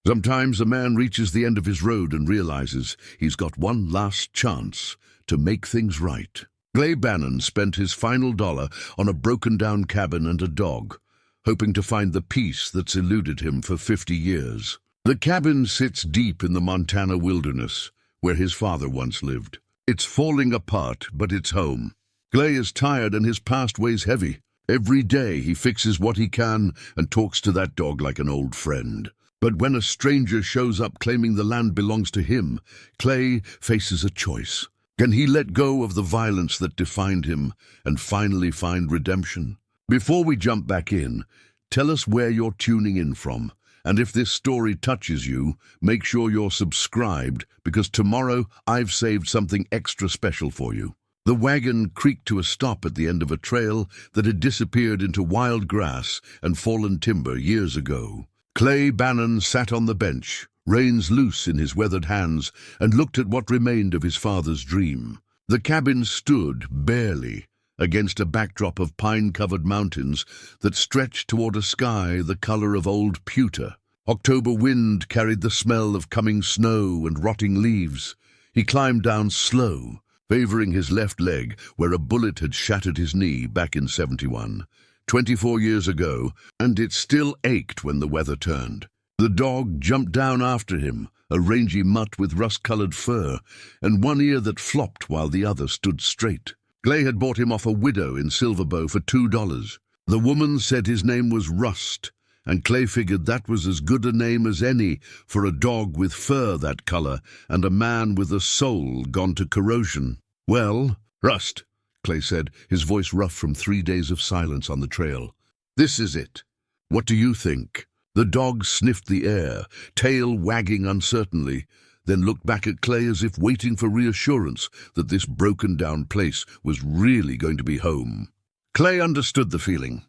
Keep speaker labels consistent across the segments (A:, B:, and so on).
A: Sometimes a man reaches the end of his road and realizes he's got one last chance to make things right. Clay Bannon spent his final dollar on a broken-down cabin and a dog, hoping to find the peace that's eluded him for 50 years. The cabin sits deep in the Montana wilderness, where his father once lived. It's falling apart, but it's home. Clay is tired and his past weighs heavy. Every day he fixes what he can and talks to that dog like an old friend. But when a stranger shows up claiming the land belongs to him, Clay faces a choice. Can he let go of the violence that defined him and finally find redemption? Before we jump back in, tell us where you're tuning in from. And if this story touches you, make sure you're subscribed, because tomorrow I've saved something extra special for you. The wagon creaked to a stop at the end of a trail that had disappeared into wild grass and fallen timber years ago. Clay Bannon sat on the bench, reins loose in his weathered hands, and looked at what remained of his father's dream. The cabin stood, barely, against a backdrop of pine-covered mountains that stretched toward a sky the color of old pewter. October wind carried the smell of coming snow and rotting leaves. He climbed down slow, favoring his left leg where a bullet had shattered his knee back in 71. 24 years ago, and it still ached when the weather turned. The dog jumped down after him, a rangy mutt with rust-colored fur, and one ear that flopped while the other stood straight. Clay had bought him off a widow in Silverbow for $2. The woman said his name was Rust, and Clay figured that was as good a name as any for a dog with fur that color and a man with a soul gone to corrosion. "Well, Rust," Clay said, his voice rough from 3 days of silence on the trail. "This is it. What do you think?" The dog sniffed the air, tail wagging uncertainly, then looked back at Clay as if waiting for reassurance that this broken-down place was really going to be home. Clay understood the feeling.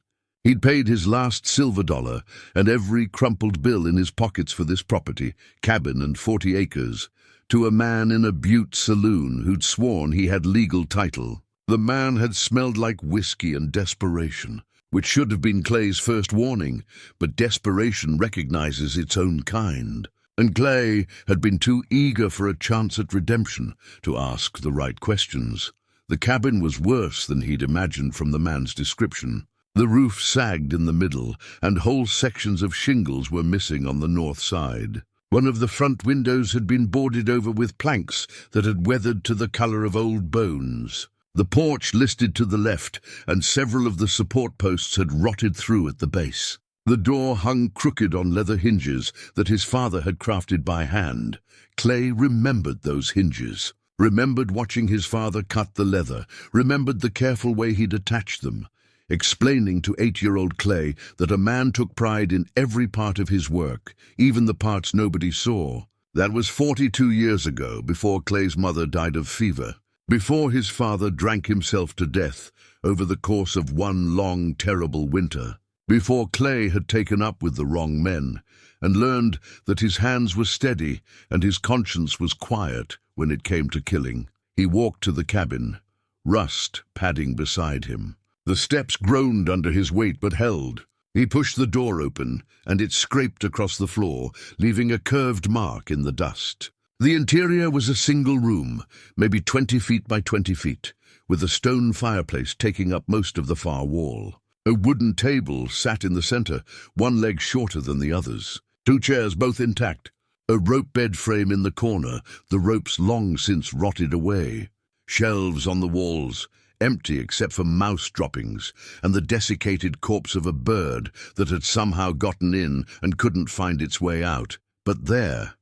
A: He'd paid his last silver dollar and every crumpled bill in his pockets for this property, cabin and 40 acres, to a man in a Butte saloon who'd sworn he had legal title. The man had smelled like whiskey and desperation, which should have been Clay's first warning, but desperation recognizes its own kind. And Clay had been too eager for a chance at redemption to ask the right questions. The cabin was worse than he'd imagined from the man's description. The roof sagged in the middle, and whole sections of shingles were missing on the north side. One of the front windows had been boarded over with planks that had weathered to the color of old bones. The porch listed to the left, and several of the support posts had rotted through at the base. The door hung crooked on leather hinges that his father had crafted by hand. Clay remembered those hinges, remembered watching his father cut the leather, remembered the careful way he'd attached them, explaining to 8-year-old Clay that a man took pride in every part of his work, even the parts nobody saw. That was 42 years ago, before Clay's mother died of fever, before his father drank himself to death over the course of one long, terrible winter, before Clay had taken up with the wrong men and learned that his hands were steady and his conscience was quiet when it came to killing. He walked to the cabin, Rust padding beside him. The steps groaned under his weight but held. He pushed the door open, and it scraped across the floor, leaving a curved mark in the dust. The interior was a single room, maybe 20 feet by 20 feet, with a stone fireplace taking up most of the far wall. A wooden table sat in the center, one leg shorter than the others. 2 chairs, both intact. A rope bed frame in the corner, the ropes long since rotted away. Shelves on the walls, empty except for mouse droppings and the desiccated corpse of a bird that had somehow gotten in and couldn't find its way out. But there,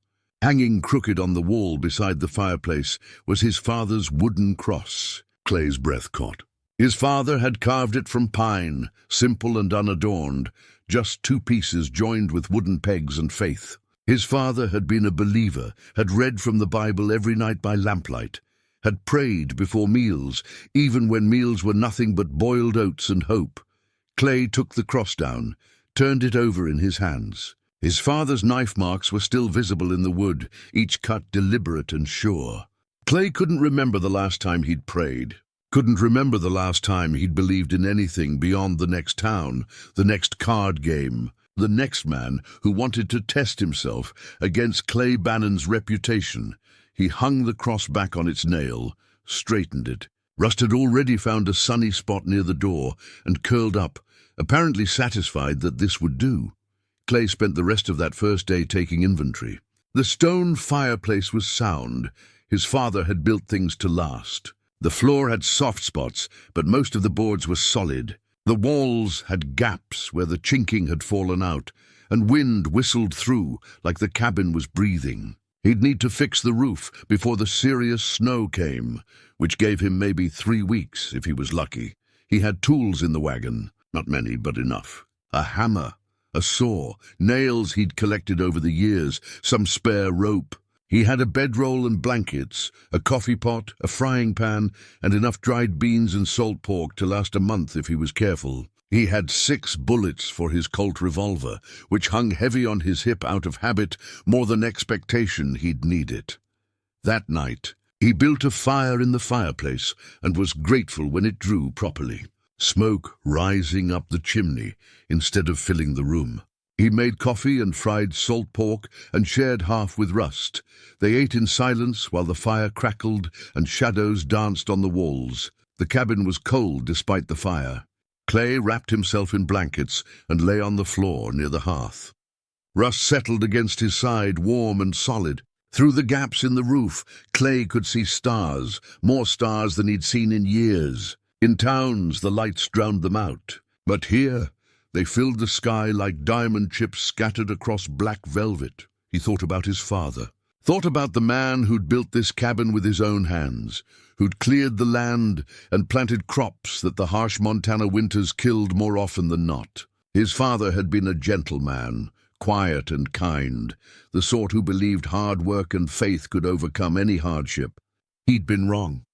A: hanging crooked on the wall beside the fireplace, was his father's wooden cross. Clay's breath caught. His father had carved it from pine, simple and unadorned, just 2 pieces joined with wooden pegs and faith. His father had been a believer, had read from the Bible every night by lamplight, had prayed before meals, even when meals were nothing but boiled oats and hope. Clay took the cross down, turned it over in his hands. His father's knife marks were still visible in the wood, each cut deliberate and sure. Clay couldn't remember the last time he'd prayed, couldn't remember the last time he'd believed in anything beyond the next town, the next card game, the next man who wanted to test himself against Clay Bannon's reputation. He hung the cross back on its nail, straightened it. Rust had already found a sunny spot near the door and curled up, apparently satisfied that this would do. Clay spent the rest of that first day taking inventory. The stone fireplace was sound. His father had built things to last. The floor had soft spots, but most of the boards were solid. The walls had gaps where the chinking had fallen out, and wind whistled through like the cabin was breathing. He'd need to fix the roof before the serious snow came, which gave him maybe 3 weeks if he was lucky. He had tools in the wagon, not many, but enough. A hammer, a saw, nails he'd collected over the years, some spare rope. He had a bedroll and blankets, a coffee pot, a frying pan, and enough dried beans and salt pork to last a month if he was careful. He had 6 bullets for his Colt revolver, which hung heavy on his hip out of habit, more than expectation he'd need it. That night, he built a fire in the fireplace and was grateful when it drew properly, smoke rising up the chimney instead of filling the room. He made coffee and fried salt pork and shared half with Rust. They ate in silence while the fire crackled and shadows danced on the walls. The cabin was cold despite the fire. Clay wrapped himself in blankets and lay on the floor near the hearth. Rust settled against his side, warm and solid. Through the gaps in the roof, Clay could see stars, more stars than he'd seen in years. In towns, the lights drowned them out. But here, they filled the sky like diamond chips scattered across black velvet. He thought about his father. Thought about the man who'd built this cabin with his own hands, who'd cleared the land and planted crops that the harsh Montana winters killed more often than not. His father had been a gentleman, quiet and kind, the sort who believed hard work and faith could overcome any hardship. He'd been wrong.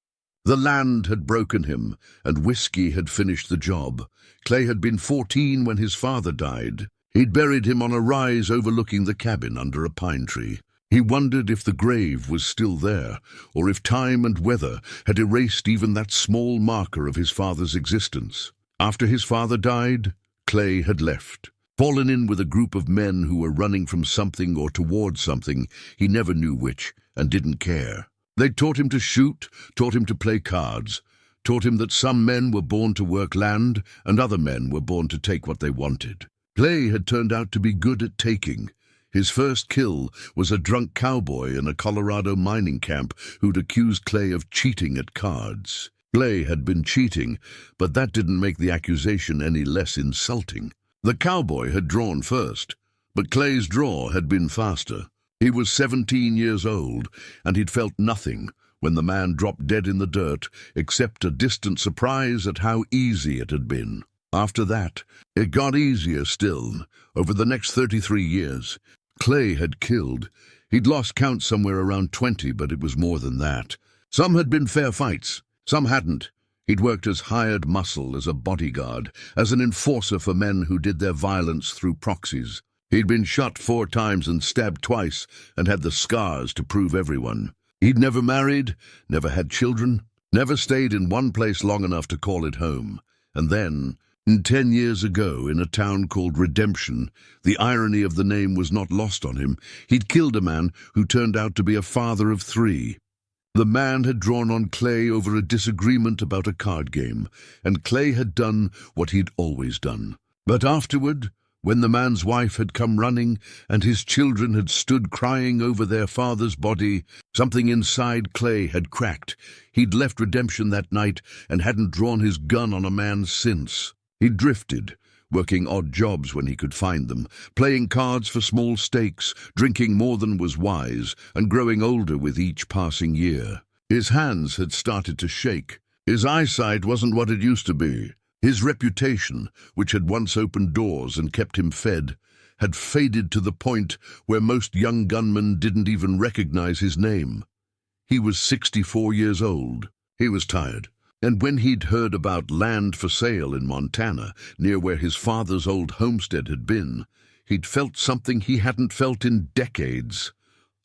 A: The land had broken him, and whiskey had finished the job. Clay had been 14 when his father died. He'd buried him on a rise overlooking the cabin under a pine tree. He wondered if the grave was still there, or if time and weather had erased even that small marker of his father's existence. After his father died, Clay had left, fallen in with a group of men who were running from something or towards something, he never knew which, and didn't care. They'd taught him to shoot, taught him to play cards, taught him that some men were born to work land and other men were born to take what they wanted. Clay had turned out to be good at taking. His first kill was a drunk cowboy in a Colorado mining camp who'd accused Clay of cheating at cards. Clay had been cheating, but that didn't make the accusation any less insulting. The cowboy had drawn first, but Clay's draw had been faster. He was 17 years old, and he'd felt nothing when the man dropped dead in the dirt, except a distant surprise at how easy it had been. After that, it got easier still. Over the next 33 years, Clay had killed. He'd lost count somewhere around 20, but it was more than that. Some had been fair fights, some hadn't. He'd worked as hired muscle, as a bodyguard, as an enforcer for men who did their violence through proxies. He'd been shot 4 times and stabbed twice, and had the scars to prove everyone. He'd never married, never had children, never stayed in one place long enough to call it home. And then, 10 years ago, in a town called Redemption, the irony of the name was not lost on him. He'd killed a man who turned out to be a father of 3. The man had drawn on Clay over a disagreement about a card game, and Clay had done what he'd always done. But afterward, when the man's wife had come running and his children had stood crying over their father's body, something inside Clay had cracked. He'd left Redemption that night and hadn't drawn his gun on a man since. He'd drifted, working odd jobs when he could find them, playing cards for small stakes, drinking more than was wise, and growing older with each passing year. His hands had started to shake. His eyesight wasn't what it used to be. His reputation, which had once opened doors and kept him fed, had faded to the point where most young gunmen didn't even recognize his name. He was 64 years old. He was tired. And when he'd heard about land for sale in Montana, near where his father's old homestead had been, he'd felt something he hadn't felt in decades.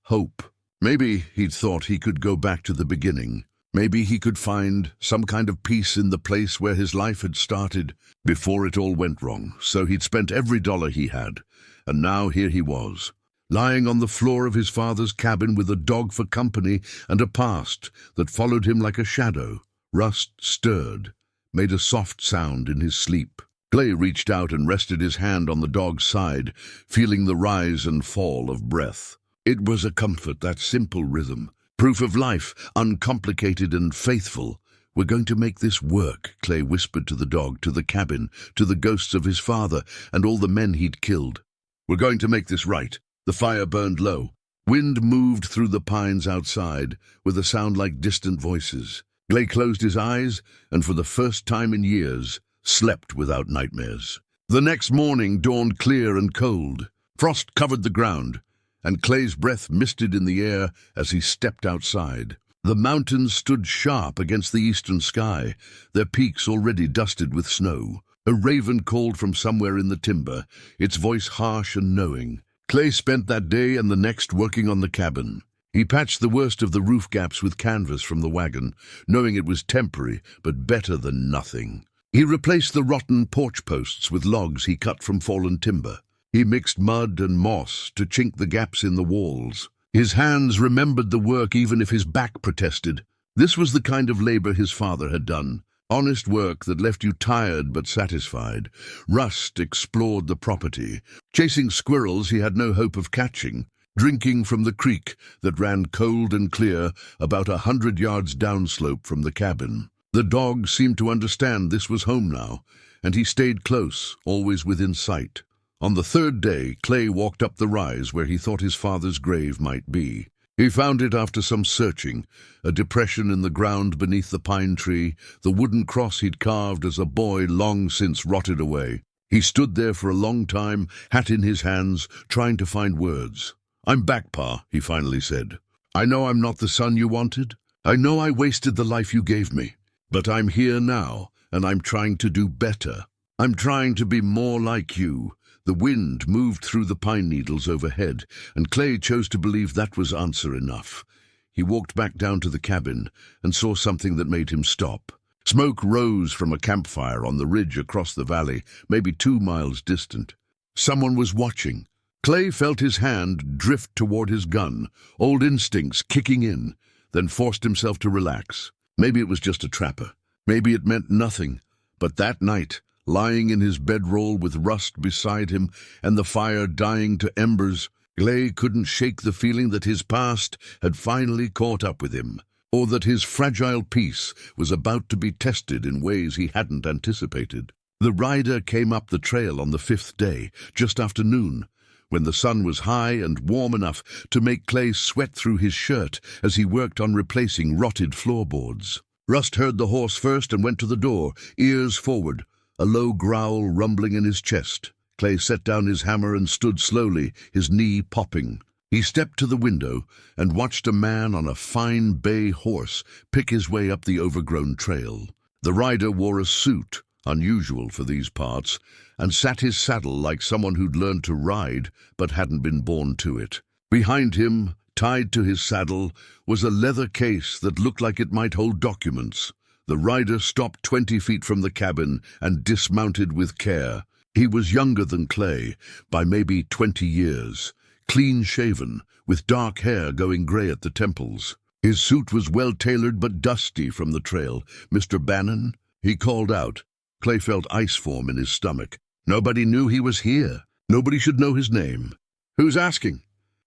A: Hope. Maybe he'd thought he could go back to the beginning. Maybe he could find some kind of peace in the place where his life had started before it all went wrong. So he'd spent every dollar he had, and now here he was, lying on the floor of his father's cabin with a dog for company and a past that followed him like a shadow. Rust stirred, made a soft sound in his sleep. Clay reached out and rested his hand on the dog's side, feeling the rise and fall of breath. It was a comfort, that simple rhythm. Proof of life, uncomplicated and faithful. "We're going to make this work," Clay whispered to the dog, to the cabin, to the ghosts of his father and all the men he'd killed. "We're going to make this right." The fire burned low. Wind moved through the pines outside, with a sound like distant voices. Clay closed his eyes, and for the first time in years, slept without nightmares. The next morning dawned clear and cold. Frost covered the ground, and Clay's breath misted in the air as he stepped outside. The mountains stood sharp against the eastern sky, their peaks already dusted with snow. A raven called from somewhere in the timber, its voice harsh and knowing. Clay spent that day and the next working on the cabin. He patched the worst of the roof gaps with canvas from the wagon, knowing it was temporary, but better than nothing. He replaced the rotten porch posts with logs he cut from fallen timber. He mixed mud and moss to chink the gaps in the walls. His hands remembered the work even if his back protested. This was the kind of labor his father had done. Honest work that left you tired but satisfied. Rust explored the property, chasing squirrels he had no hope of catching, drinking from the creek that ran cold and clear about 100 yards downslope from the cabin. The dog seemed to understand this was home now, and he stayed close, always within sight. On the third day, Clay walked up the rise where he thought his father's grave might be. He found it after some searching, a depression in the ground beneath the pine tree, the wooden cross he'd carved as a boy long since rotted away. He stood there for a long time, hat in his hands, trying to find words. "I'm back, Pa," he finally said. "I know I'm not the son you wanted. I know I wasted the life you gave me. But I'm here now, and I'm trying to do better. I'm trying to be more like you." The wind moved through the pine needles overhead, and Clay chose to believe that was answer enough. He walked back down to the cabin and saw something that made him stop. Smoke rose from a campfire on the ridge across the valley, maybe 2 miles distant. Someone was watching. Clay felt his hand drift toward his gun, old instincts kicking in, then forced himself to relax. Maybe it was just a trapper. Maybe it meant nothing. But that night, lying in his bedroll with Rust beside him and the fire dying to embers, Clay couldn't shake the feeling that his past had finally caught up with him, or that his fragile peace was about to be tested in ways he hadn't anticipated. The rider came up the trail on the 5th day, just after noon, when the sun was high and warm enough to make Clay sweat through his shirt as he worked on replacing rotted floorboards. Rust heard the horse first and went to the door, ears forward, a low growl rumbling in his chest. Clay set down his hammer and stood slowly, his knee popping. He stepped to the window and watched a man on a fine bay horse pick his way up the overgrown trail. The rider wore a suit, unusual for these parts, and sat his saddle like someone who'd learned to ride but hadn't been born to it. Behind him, tied to his saddle, was a leather case that looked like it might hold documents. The rider stopped 20 feet from the cabin and dismounted with care. He was younger than Clay, by maybe 20 years, clean-shaven, with dark hair going gray at the temples. His suit was well-tailored but dusty from the trail. "Mr. Bannon?" he called out. Clay felt ice form in his stomach. Nobody knew he was here. Nobody should know his name. "Who's asking?"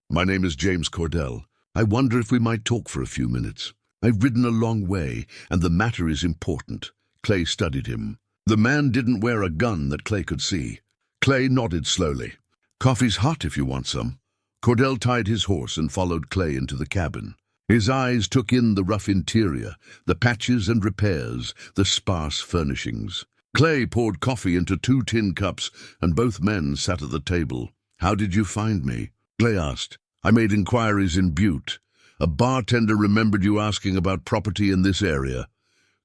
A: "My name is James Cordell. I wonder if we might talk for a few minutes. I've ridden a long way, and the matter is important." Clay studied him. The man didn't wear a gun that Clay could see. Clay nodded slowly. "Coffee's hot if you want some." Cordell tied his horse and followed Clay into the cabin. His eyes took in the rough interior, the patches and repairs, the sparse furnishings. Clay poured coffee into 2 tin cups, and both men sat at the table. "How did you find me?" Clay asked. "I made inquiries in Butte. A bartender remembered you asking about property in this area."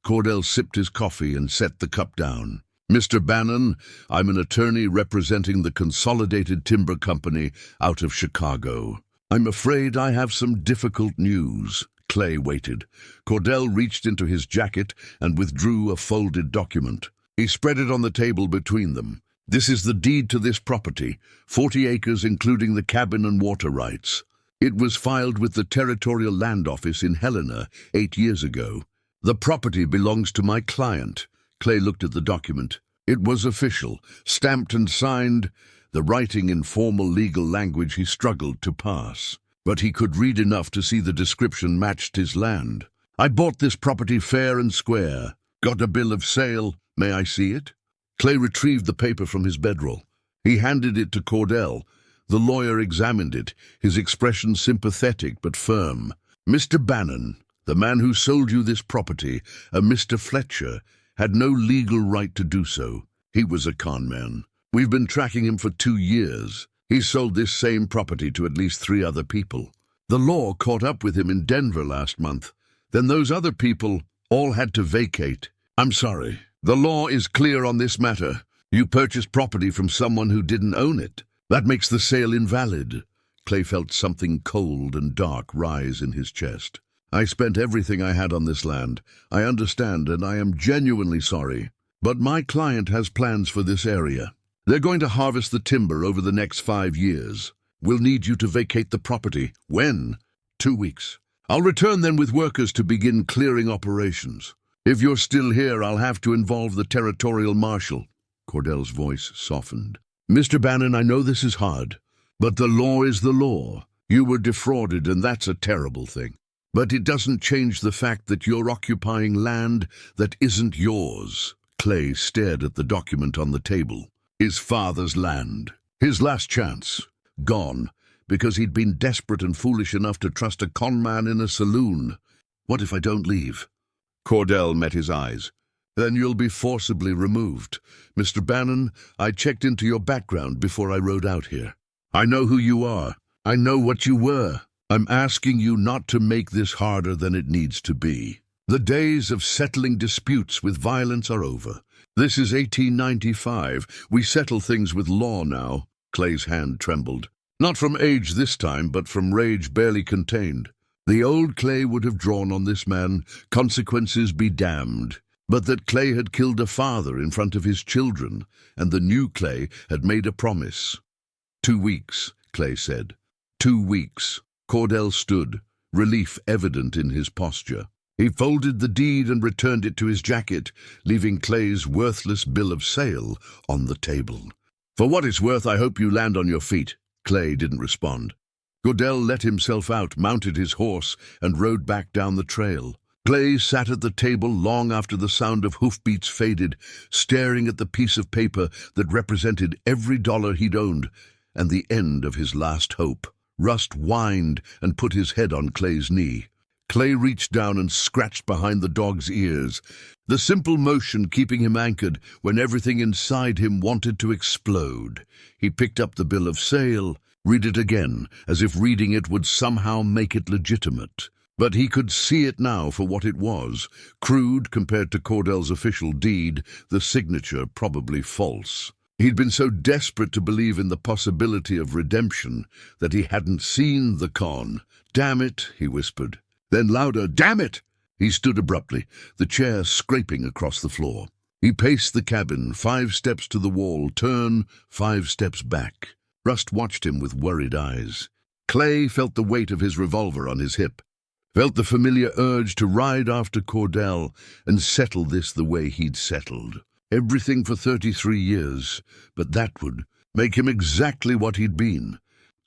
A: Cordell sipped his coffee and set the cup down. "Mr. Bannon, I'm an attorney representing the Consolidated Timber Company out of Chicago. I'm afraid I have some difficult news." Clay waited. Cordell reached into his jacket and withdrew a folded document. He spread it on the table between them. This is the deed to this property, 40 acres including the cabin and water rights. It was filed with the Territorial Land Office in Helena 8 years ago. The property belongs to my client. Clay looked at the document. It was official, stamped and signed, the writing in formal legal language he struggled to pass. But he could read enough to see the description matched his land. I bought this property fair and square. Got a bill of sale. May I see it? Clay retrieved the paper from his bedroll. He handed it to Cordell. The lawyer examined it, his expression sympathetic but firm. Mr. Bannon, the man who sold you this property, a Mr. Fletcher, had no legal right to do so. He was a con man. We've been tracking him for 2 years. He sold this same property to at least 3 other people. The law caught up with him in Denver last month. Then those other people all had to vacate. I'm sorry. The law is clear on this matter. You purchased property from someone who didn't own it. That makes the sale invalid. Clay felt something cold and dark rise in his chest. I spent everything I had on this land. I understand, and I am genuinely sorry. But my client has plans for this area. They're going to harvest the timber over the next 5 years. We'll need you to vacate the property. When? 2 weeks. I'll return then with workers to begin clearing operations. If you're still here, I'll have to involve the territorial marshal. Cordell's voice softened. Mr. Bannon, I know this is hard, but the law is the law. You were defrauded, and that's a terrible thing. But it doesn't change the fact that you're occupying land that isn't yours. Clay stared at the document on the table. His father's land. His last chance. Gone, because he'd been desperate and foolish enough to trust a con man in a saloon. What if I don't leave? Cordell met his eyes. Then you'll be forcibly removed. Mr. Bannon, I checked into your background before I rode out here. I know who you are. I know what you were. I'm asking you not to make this harder than it needs to be. The days of settling disputes with violence are over. This is 1895. We settle things with law now. Clay's hand trembled. Not from age this time, but from rage barely contained. The old Clay would have drawn on this man, consequences be damned. But that Clay had killed a father in front of his children, and the new Clay had made a promise. 2 weeks, Clay said. 2 weeks. Cordell stood, relief evident in his posture. He folded the deed and returned it to his jacket, leaving Clay's worthless bill of sale on the table. For what it's worth, I hope you land on your feet. Clay didn't respond. Cordell let himself out, mounted his horse, and rode back down the trail. Clay sat at the table long after the sound of hoofbeats faded, staring at the piece of paper that represented every dollar he'd owned, and the end of his last hope. Rust whined and put his head on Clay's knee. Clay reached down and scratched behind the dog's ears, the simple motion keeping him anchored when everything inside him wanted to explode. He picked up the bill of sale, read it again, as if reading it would somehow make it legitimate. But he could see it now for what it was, crude compared to Cordell's official deed, the signature probably false. He'd been so desperate to believe in the possibility of redemption that he hadn't seen the con. "Damn it," he whispered. Then louder, "Damn it!" He stood abruptly, the chair scraping across the floor. He paced the cabin, 5 steps to the wall, turn, 5 steps back. Rust watched him with worried eyes. Clay felt the weight of his revolver on his hip, felt the familiar urge to ride after Cordell and settle this the way he'd settled. Everything for 33 years, but that would make him exactly what he'd been.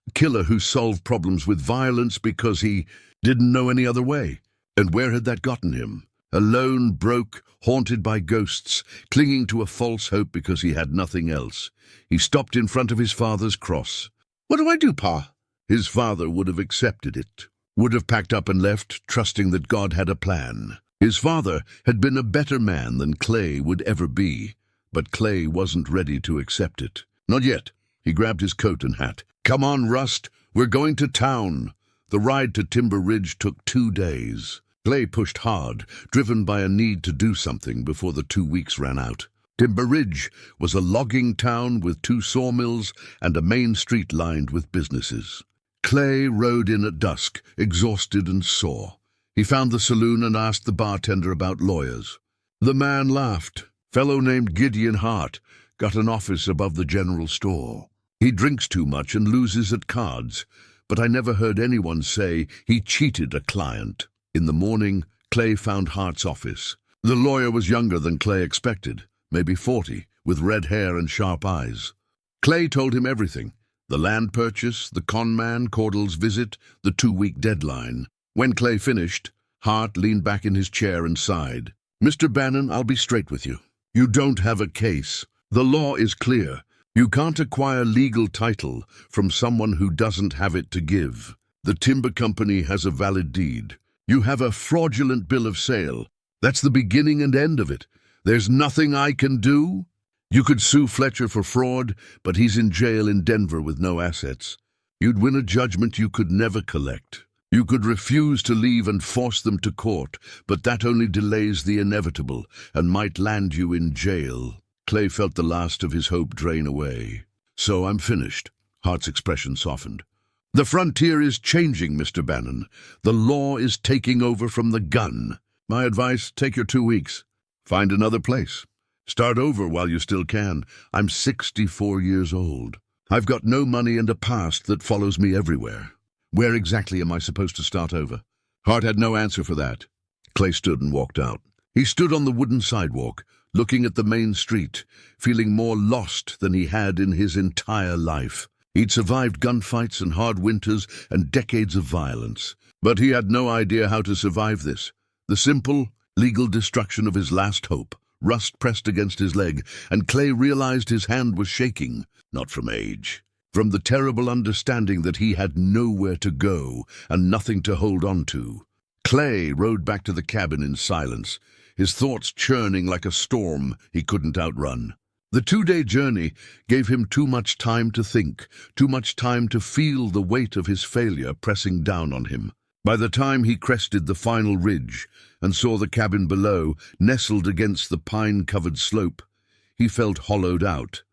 A: A killer who solved problems with violence because he didn't know any other way. And where had that gotten him? Alone, broke, haunted by ghosts, clinging to a false hope because he had nothing else. He stopped in front of his father's cross. "What do I do, Pa?" His father would have accepted it, would have packed up and left, trusting that God had a plan. His father had been a better man than Clay would ever be, but Clay wasn't ready to accept it. Not yet. He grabbed his coat and hat. "Come on, Rust. We're going to town." The ride to Timber Ridge took 2 days. Clay pushed hard, driven by a need to do something before the 2 weeks ran out. Timber Ridge was a logging town with 2 sawmills and a main street lined with businesses. Clay rode in at dusk, exhausted and sore. He found the saloon and asked the bartender about lawyers. The man laughed. Fellow named Gideon Hart got an office above the general store. He drinks too much and loses at cards, but I never heard anyone say he cheated a client. In the morning, Clay found Hart's office. The lawyer was younger than Clay expected, maybe 40, with red hair and sharp eyes. Clay told him everything: the land purchase, the con man, Cordell's visit, the 2-week deadline. When Clay finished, Hart leaned back in his chair and sighed. "Mr. Bannon, I'll be straight with you. You don't have a case. The law is clear. You can't acquire legal title from someone who doesn't have it to give. The timber company has a valid deed. You have a fraudulent bill of sale. That's the beginning and end of it. There's nothing I can do. You could sue Fletcher for fraud, but he's in jail in Denver with no assets. You'd win a judgment you could never collect. You could refuse to leave and force them to court, but that only delays the inevitable and might land you in jail." Clay felt the last of his hope drain away. "So I'm finished." Hart's expression softened. "The frontier is changing, Mr. Bannon. The law is taking over from the gun. My advice, take your 2 weeks. Find another place. Start over while you still can. I'm 64 years old. I've got no money and a past that follows me everywhere. Where exactly am I supposed to start over?" Hart had no answer for that. Clay stood and walked out. He stood on the wooden sidewalk, looking at the main street, feeling more lost than he had in his entire life. He'd survived gunfights and hard winters and decades of violence, but he had no idea how to survive this. The simple, legal destruction of his last hope. Rust pressed against his leg, and Clay realized his hand was shaking, not from age, from the terrible understanding that he had nowhere to go and nothing to hold on to. Clay rode back to the cabin in silence, his thoughts churning like a storm he couldn't outrun. The 2-day journey gave him too much time to think, too much time to feel the weight of his failure pressing down on him. By the time he crested the final ridge and saw the cabin below, nestled against the pine-covered slope, he felt hollowed out.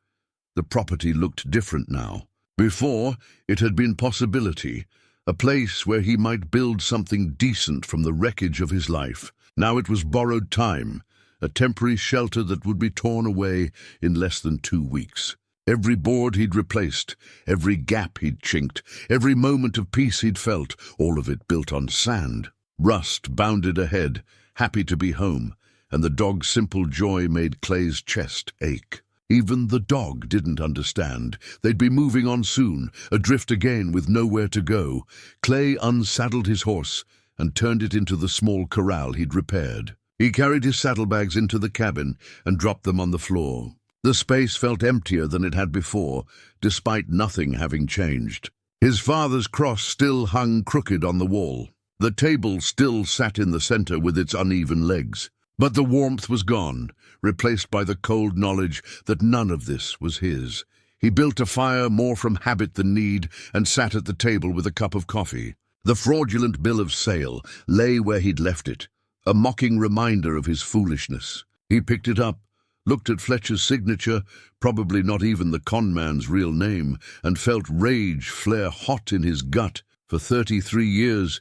A: The property looked different now. Before, it had been possibility, a place where he might build something decent from the wreckage of his life. Now it was borrowed time, a temporary shelter that would be torn away in less than 2 weeks. Every board he'd replaced, every gap he'd chinked, every moment of peace he'd felt, all of it built on sand. Rust bounded ahead, happy to be home, and the dog's simple joy made Clay's chest ache. Even the dog didn't understand. They'd be moving on soon, adrift again with nowhere to go. Clay unsaddled his horse and turned it into the small corral he'd repaired. He carried his saddlebags into the cabin and dropped them on the floor. The space felt emptier than it had before, despite nothing having changed. His father's cross still hung crooked on the wall. The table still sat in the center with its uneven legs. But the warmth was gone, replaced by the cold knowledge that none of this was his. He built a fire more from habit than need and sat at the table with a cup of coffee. The fraudulent bill of sale lay where he'd left it, a mocking reminder of his foolishness. He picked it up, looked at Fletcher's signature, probably not even the con man's real name, and felt rage flare hot in his gut. For 33 years,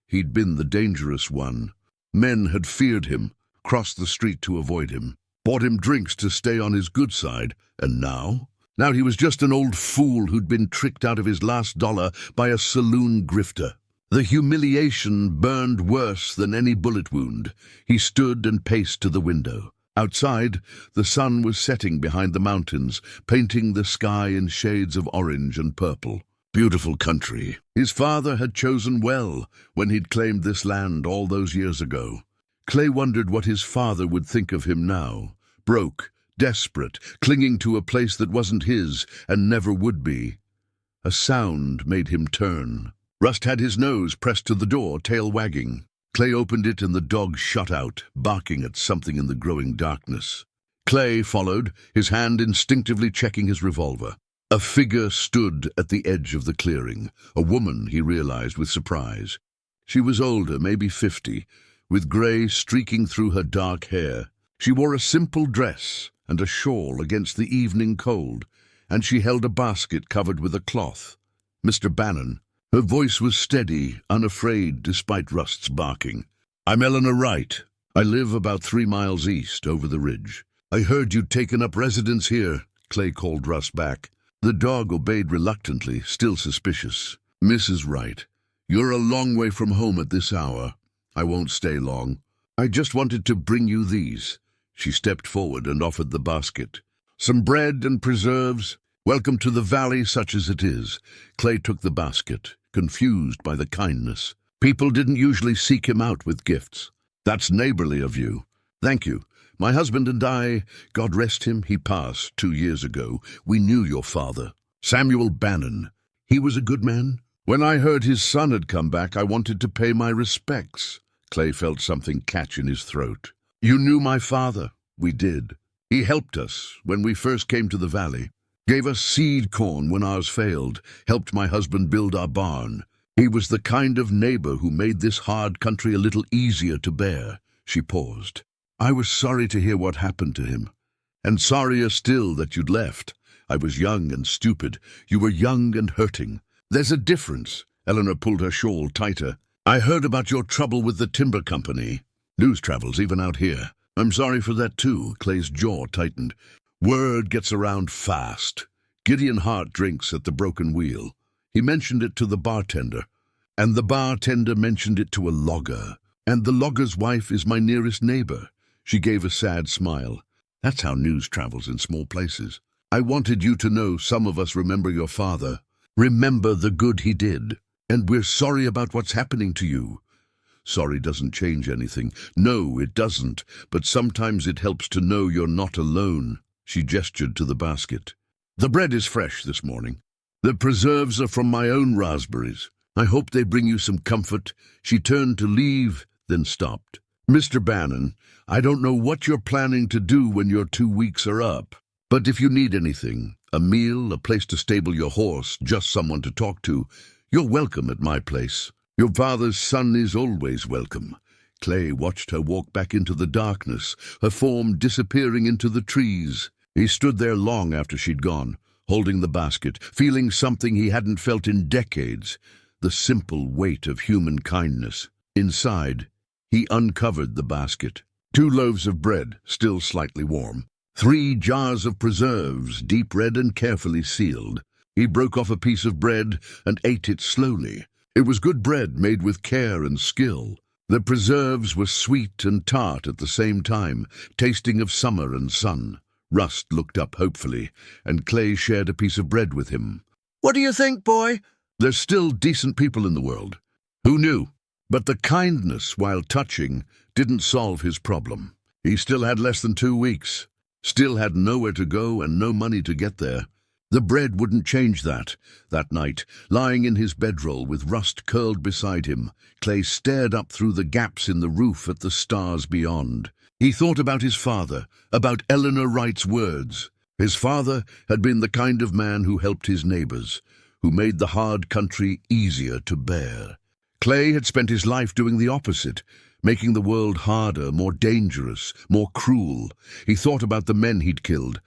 A: he'd been the dangerous one. Men had feared him, crossed the street to avoid him, bought him drinks to stay on his good side, and now? Now he was just an old fool who'd been tricked out of his last dollar by a saloon grifter. The humiliation burned worse than any bullet wound. He stood and paced to the window. Outside, the sun was setting behind the mountains, painting the sky in shades of orange and purple. Beautiful country. His father had chosen well when he'd claimed this land all those years ago. Clay wondered what his father would think of him now, broke, desperate, clinging to a place that wasn't his and never would be. A sound made him turn. Rust had his nose pressed to the door, tail wagging. Clay opened it and the dog shot out, barking at something in the growing darkness. Clay followed, his hand instinctively checking his revolver. A figure stood at the edge of the clearing, a woman, he realized with surprise. She was older, maybe 50, with gray streaking through her dark hair. She wore a simple dress and a shawl against the evening cold, and she held a basket covered with a cloth. "Mr. Bannon," Her voice was steady, unafraid despite Rust's barking. "I'm Eleanor Wright. I live about 3 miles east, over the ridge. I heard you'd taken up residence here," Clay called Rust back. The dog obeyed reluctantly, still suspicious. "Mrs. Wright, you're a long way from home at this hour. I won't stay long. I just wanted to bring you these." She stepped forward and offered the basket. "Some bread and preserves. Welcome to the valley such as it is." Clay took the basket, confused by the kindness. People didn't usually seek him out with gifts. "That's neighborly of you." "Thank you. My husband and I, God rest him, he passed 2 years ago. We knew your father, Samuel Bannon. He was a good man. When I heard his son had come back, I wanted to pay my respects." Clay felt something catch in his throat. "You knew my father." "We did. He helped us when we first came to the valley. Gave us seed corn when ours failed. Helped my husband build our barn. He was the kind of neighbor who made this hard country a little easier to bear." She paused. "I was sorry to hear what happened to him. And sorrier still that you'd left. I was young and stupid. You were young and hurting. There's a difference." Eleanor pulled her shawl tighter. "I heard about your trouble with the timber company. News travels even out here. I'm sorry for that too." Clay's jaw tightened. "Word gets around fast. Gideon Hart drinks at the Broken Wheel. He mentioned it to the bartender. And the bartender mentioned it to a logger. And the logger's wife is my nearest neighbor." She gave a sad smile. "That's how news travels in small places. I wanted you to know some of us remember your father. Remember the good he did. And we're sorry about what's happening to you." "Sorry doesn't change anything." "No, it doesn't. But sometimes it helps to know you're not alone." She gestured to the basket. "The bread is fresh this morning. The preserves are from my own raspberries. I hope they bring you some comfort." She turned to leave, then stopped. "Mr. Bannon, I don't know what you're planning to do when your 2 weeks are up. But if you need anything, a meal, a place to stable your horse, just someone to talk to, you're welcome at my place. Your father's son is always welcome." Clay watched her walk back into the darkness, her form disappearing into the trees. He stood there long after she'd gone, holding the basket, feeling something he hadn't felt in decades, the simple weight of human kindness. Inside, he uncovered the basket. 2 loaves of bread, still slightly warm. 3 jars of preserves, deep red and carefully sealed. He broke off a piece of bread and ate it slowly. It was good bread made with care and skill. The preserves were sweet and tart at the same time, tasting of summer and sun. Rust looked up hopefully, and Clay shared a piece of bread with him. "What do you think, boy?" "There's still decent people in the world." "Who knew?" But the kindness, while touching, didn't solve his problem. He still had less than 2 weeks. Still had nowhere to go and no money to get there. The bread wouldn't change that. That night, lying in his bedroll with Rust curled beside him, Clay stared up through the gaps in the roof at the stars beyond. He thought about his father, about Eleanor Wright's words. His father had been the kind of man who helped his neighbors, who made the hard country easier to bear. Clay had spent his life doing the opposite, making the world harder, more dangerous, more cruel. He thought about the men he'd killed.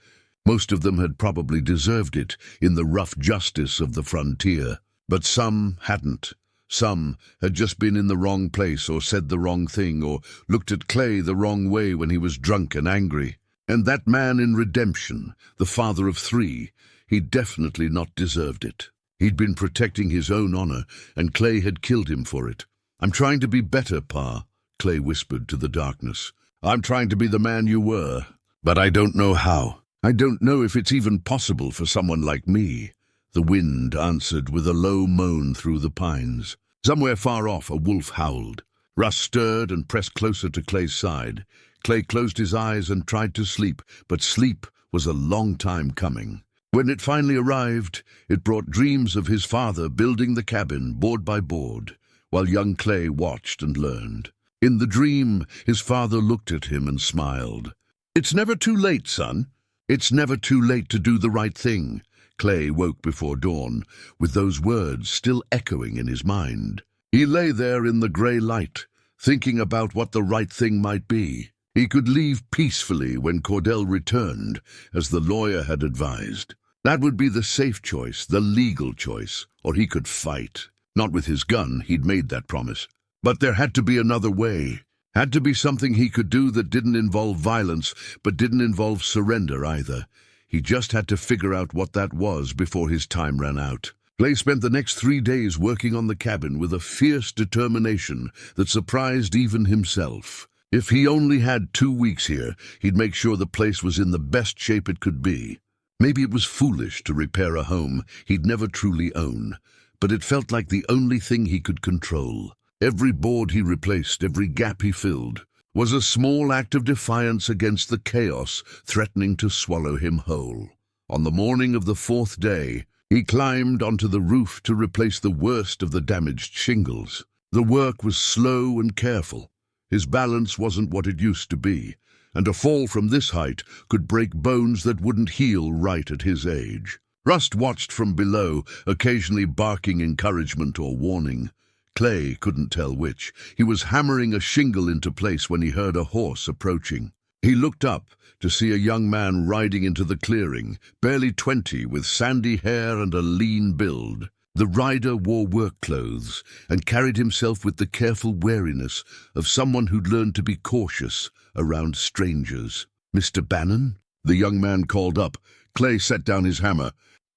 A: Most of them had probably deserved it in the rough justice of the frontier. But some hadn't. Some had just been in the wrong place or said the wrong thing or looked at Clay the wrong way when he was drunk and angry. And that man in redemption, the father of 3, he'd definitely not deserved it. He'd been protecting his own honor, and Clay had killed him for it. "I'm trying to be better, Pa," Clay whispered to the darkness. "I'm trying to be the man you were, but I don't know how. I don't know if it's even possible for someone like me." The wind answered with a low moan through the pines. Somewhere far off, a wolf howled. Russ stirred and pressed closer to Clay's side. Clay closed his eyes and tried to sleep, but sleep was a long time coming. When it finally arrived, it brought dreams of his father building the cabin board by board, while young Clay watched and learned. In the dream, his father looked at him and smiled. "It's never too late, son. It's never too late to do the right thing." Clay woke before dawn, with those words still echoing in his mind. He lay there in the gray light, thinking about what the right thing might be. He could leave peacefully when Cordell returned, as the lawyer had advised. That would be the safe choice, the legal choice, or he could fight. Not with his gun, he'd made that promise. But there had to be another way. Had to be something he could do that didn't involve violence, but didn't involve surrender either. He just had to figure out what that was before his time ran out. Clay spent the next 3 days working on the cabin with a fierce determination that surprised even himself. If he only had 2 weeks here, he'd make sure the place was in the best shape it could be. Maybe it was foolish to repair a home he'd never truly own, but it felt like the only thing he could control. Every board he replaced, every gap he filled, was a small act of defiance against the chaos threatening to swallow him whole. On the morning of the 4th day, he climbed onto the roof to replace the worst of the damaged shingles. The work was slow and careful. His balance wasn't what it used to be, and a fall from this height could break bones that wouldn't heal right at his age. Rust watched from below, occasionally barking encouragement or warning. Clay couldn't tell which. He was hammering a shingle into place when he heard a horse approaching. He looked up to see a young man riding into the clearing, barely 20, with sandy hair and a lean build. The rider wore work clothes and carried himself with the careful wariness of someone who'd learned to be cautious around strangers. "Mr. Bannon?" the young man called up. Clay set down his hammer.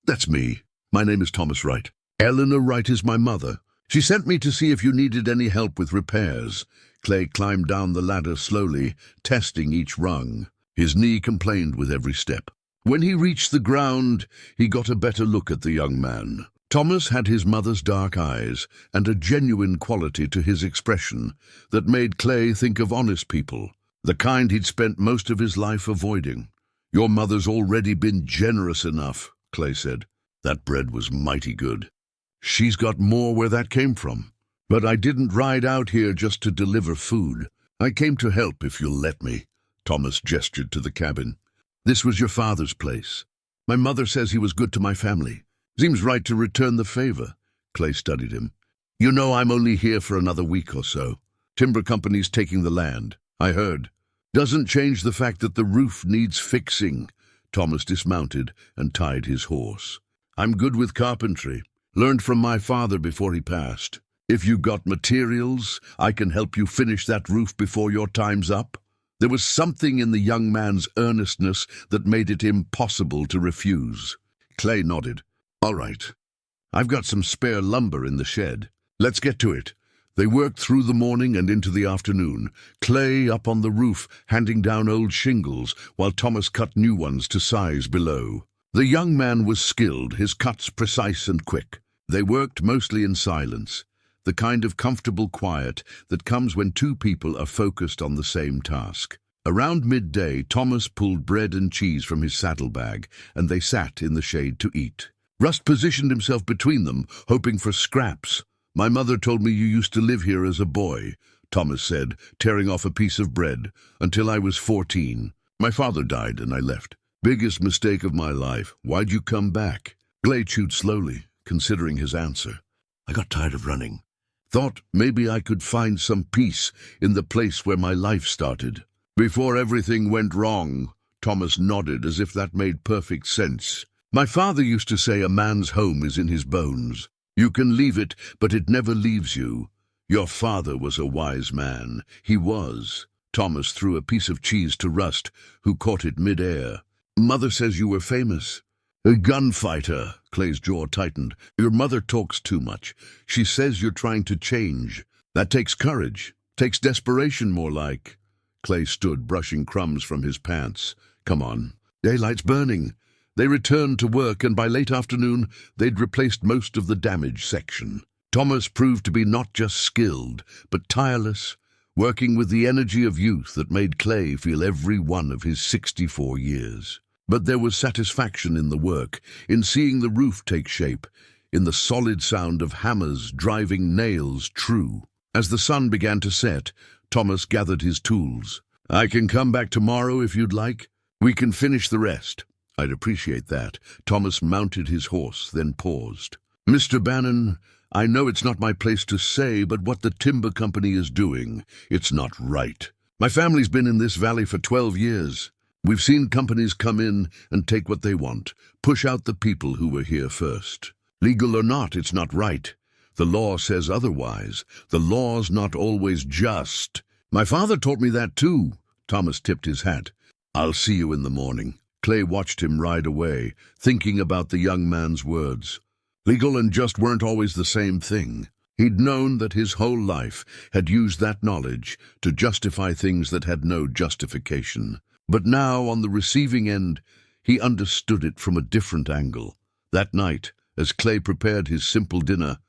A: "That's me. My name is Thomas Wright. Eleanor Wright is my mother. She sent me to see if you needed any help with repairs." Clay climbed down the ladder slowly, testing each rung. His knee complained with every step. When he reached the ground, he got a better look at the young man. Thomas had his mother's dark eyes and a genuine quality to his expression that made Clay think of honest people, the kind he'd spent most of his life avoiding. "Your mother's already been generous enough," Clay said. "That bread was mighty good. She's got more where that came from. But I didn't ride out here just to deliver food. I came to help if you'll let me." Thomas gestured to the cabin. "This was your father's place. My mother says he was good to my family. Seems right to return the favor." Clay studied him. "You know I'm only here for another week or so. Timber company's taking the land, I heard. Doesn't change the fact that the roof needs fixing." Thomas dismounted and tied his horse. "I'm good with carpentry. Learned from my father before he passed. If you got materials, I can help you finish that roof before your time's up." There was something in the young man's earnestness that made it impossible to refuse. Clay nodded. "All right. I've got some spare lumber in the shed. Let's get to it." They worked through the morning and into the afternoon, Clay up on the roof, handing down old shingles, while Thomas cut new ones to size below. The young man was skilled, his cuts precise and quick. They worked mostly in silence, the kind of comfortable quiet that comes when two people are focused on the same task. Around midday, Thomas pulled bread and cheese from his saddlebag, and they sat in the shade to eat. Rust positioned himself between them, hoping for scraps. "My mother told me you used to live here as a boy," Thomas said, tearing off a piece of bread, "until I was 14. My father died and I left. Biggest mistake of my life. Why'd you come back?" Clay chewed slowly, considering his answer. "I got tired of running. Thought maybe I could find some peace in the place where my life started." "Before everything went wrong," Thomas nodded as if that made perfect sense. "My father used to say a man's home is in his bones. You can leave it, but it never leaves you. Your father was a wise man. He was." Thomas threw a piece of cheese to Rust, who caught it mid-air. "Mother says you were famous." "A gunfighter," Clay's jaw tightened. "Your mother talks too much. She says you're trying to change. That takes courage. Takes desperation, more like." Clay stood, brushing crumbs from his pants. "Come on. Daylight's burning." They returned to work, and by late afternoon, they'd replaced most of the damaged section. Thomas proved to be not just skilled, but tireless, working with the energy of youth that made Clay feel every one of his 64 years. But there was satisfaction in the work, in seeing the roof take shape, in the solid sound of hammers driving nails true. As the sun began to set, Thomas gathered his tools. "I can come back tomorrow if you'd like. We can finish the rest." "I'd appreciate that." Thomas mounted his horse, then paused. "Mr. Bannon, I know it's not my place to say, but what the timber company is doing, it's not right. My family's been in this valley for 12 years. We've seen companies come in and take what they want, push out the people who were here first. Legal or not, it's not right. The law says otherwise. The law's not always just. My father taught me that too. Thomas tipped his hat. I'll see you in the morning. Clay watched him ride away, thinking about the young man's words. Legal and just weren't always the same thing. He'd known that his whole life had used that knowledge to justify things that had no justification. But now, on the receiving end, he understood it from a different angle. That night, as Clay prepared his simple dinner,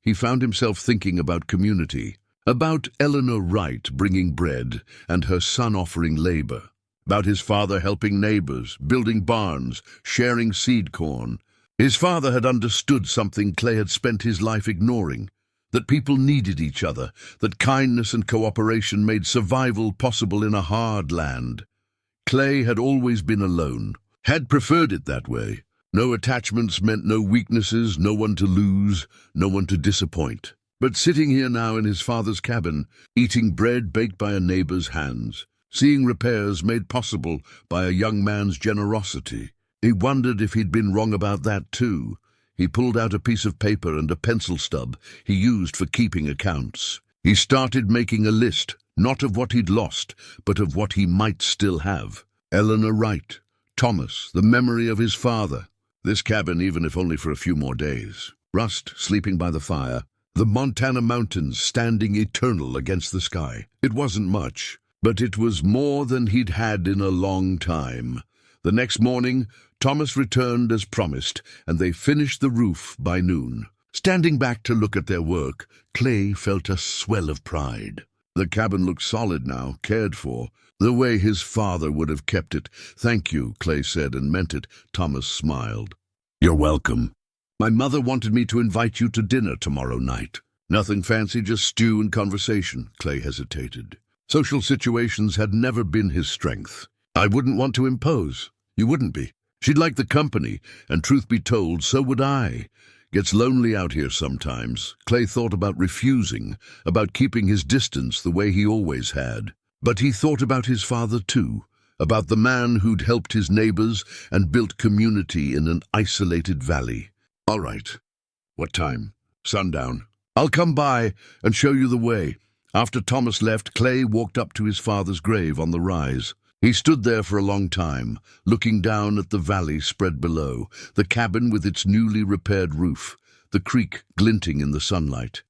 A: he found himself thinking about community, about Eleanor Wright bringing bread and her son offering labor, about his father helping neighbors, building barns, sharing seed corn. His father had understood something Clay had spent his life ignoring, that people needed each other, that kindness and cooperation made survival possible in a hard land. Clay had always been alone, had preferred it that way. No attachments meant no weaknesses, no one to lose, no one to disappoint. But sitting here now in his father's cabin, eating bread baked by a neighbor's hands, seeing repairs made possible by a young man's generosity, he wondered if he'd been wrong about that too. He pulled out a piece of paper and a pencil stub he used for keeping accounts. He started making a list, not of what he'd lost, but of what he might still have. Eleanor Wright, Thomas, the memory of his father. This cabin, even if only for a few more days. Rust sleeping by the fire. The Montana mountains standing eternal against the sky. It wasn't much, but it was more than he'd had in a long time. The next morning, Thomas returned as promised, and they finished the roof by noon. Standing back to look at their work, Clay felt a swell of pride. The cabin looked solid now, cared for, the way his father would have kept it. "Thank you," Clay said, and meant it. Thomas smiled. "You're welcome. My mother wanted me to invite you to dinner tomorrow night." "Nothing fancy, just stew and conversation," Clay hesitated. Social situations had never been his strength. "I wouldn't want to impose." "You wouldn't be. She'd like the company, and truth be told, so would I. Gets lonely out here sometimes." Clay thought about refusing, about keeping his distance the way he always had. But he thought about his father too, about the man who'd helped his neighbors and built community in an isolated valley. "All right. What time?" "Sundown. I'll come by and show you the way." After Thomas left, Clay walked up to his father's grave on the rise. He stood there for a long time, looking down at the valley spread below, the cabin with its newly repaired roof, the creek glinting in the sunlight.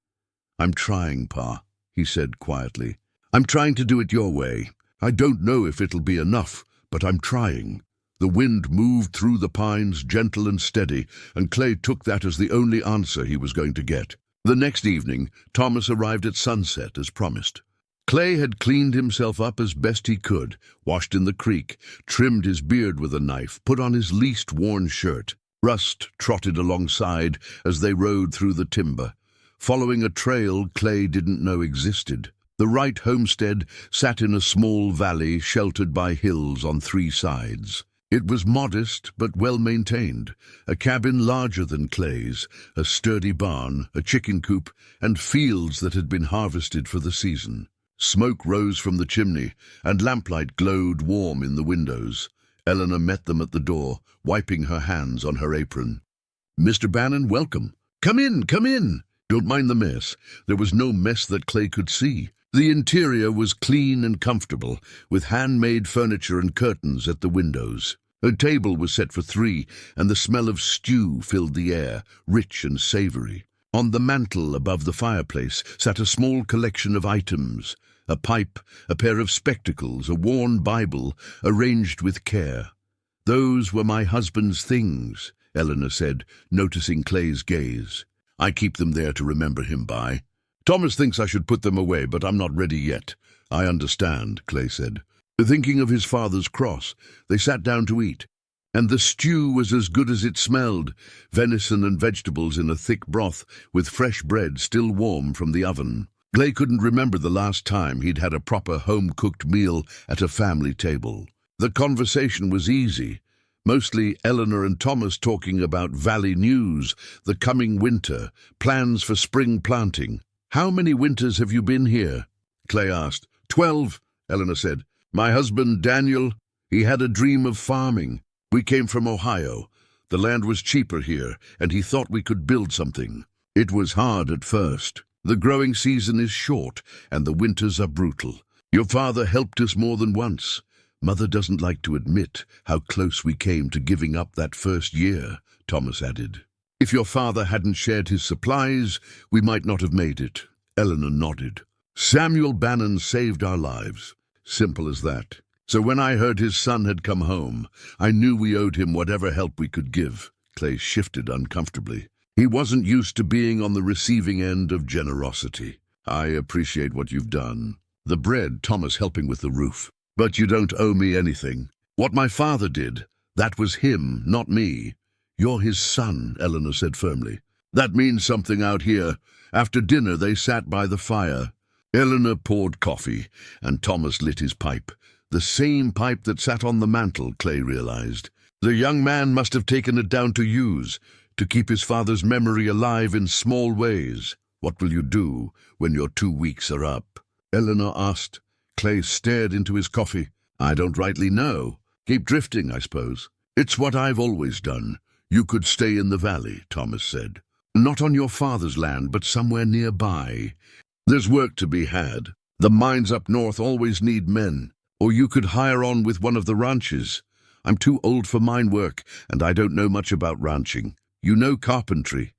A: "I'm trying, Pa," he said quietly. "I'm trying to do it your way. I don't know if it'll be enough, but I'm trying." The wind moved through the pines, gentle and steady, and Clay took that as the only answer he was going to get. The next evening, Thomas arrived at sunset as promised. Clay had cleaned himself up as best he could, washed in the creek, trimmed his beard with a knife, put on his least worn shirt. Rust trotted alongside as they rode through the timber, following a trail Clay didn't know existed. The Wright homestead sat in a small valley sheltered by hills on three sides. It was modest but well-maintained, a cabin larger than Clay's, a sturdy barn, a chicken coop, and fields that had been harvested for the season. Smoke rose from the chimney, and lamplight glowed warm in the windows. Eleanor met them at the door, wiping her hands on her apron. "Mr. Bannon, welcome. Come in, come in. Don't mind the mess." There was no mess that Clay could see. The interior was clean and comfortable, with handmade furniture and curtains at the windows. A table was set for three, and the smell of stew filled the air, rich and savory. On the mantel above the fireplace sat a small collection of items, a pipe, a pair of spectacles, a worn Bible, arranged with care. "Those were my husband's things," Eleanor said, noticing Clay's gaze. "I keep them there to remember him by. Thomas thinks I should put them away, but I'm not ready yet." "I understand," Clay said. Thinking of his father's cross, they sat down to eat. And the stew was as good as it smelled, venison and vegetables in a thick broth, with fresh bread still warm from the oven. Clay couldn't remember the last time he'd had a proper home-cooked meal at a family table. The conversation was easy, mostly Eleanor and Thomas talking about valley news, the coming winter, plans for spring planting. "How many winters have you been here?" Clay asked. 12, Eleanor said. "My husband, Daniel, he had a dream of farming. We came from Ohio. The land was cheaper here, and he thought we could build something. It was hard at first. The growing season is short, and the winters are brutal. Your father helped us more than once. Mother doesn't like to admit how close we came to giving up that first year, Thomas added. If your father hadn't shared his supplies, we might not have made it. Eleanor nodded. Samuel Bannon saved our lives. Simple as that. So when I heard his son had come home, I knew we owed him whatever help we could give. Clay shifted uncomfortably. He wasn't used to being on the receiving end of generosity. I appreciate what you've done. The bread, Thomas helping with the roof. But you don't owe me anything. What my father did, that was him, not me. You're his son, Eleanor said firmly. That means something out here. After dinner, they sat by the fire. Eleanor poured coffee, and Thomas lit his pipe. The same pipe that sat on the mantel, Clay realized. The young man must have taken it down to use, to keep his father's memory alive in small ways. What will you do when your 2 weeks are up? Eleanor asked. Clay stared into his coffee. I don't rightly know. Keep drifting, I suppose. It's what I've always done. You could stay in the valley, Thomas said. Not on your father's land, but somewhere nearby. There's work to be had. The mines up north always need men. Or you could hire on with one of the ranches. I'm too old for mine work, and I don't know much about ranching. You know carpentry,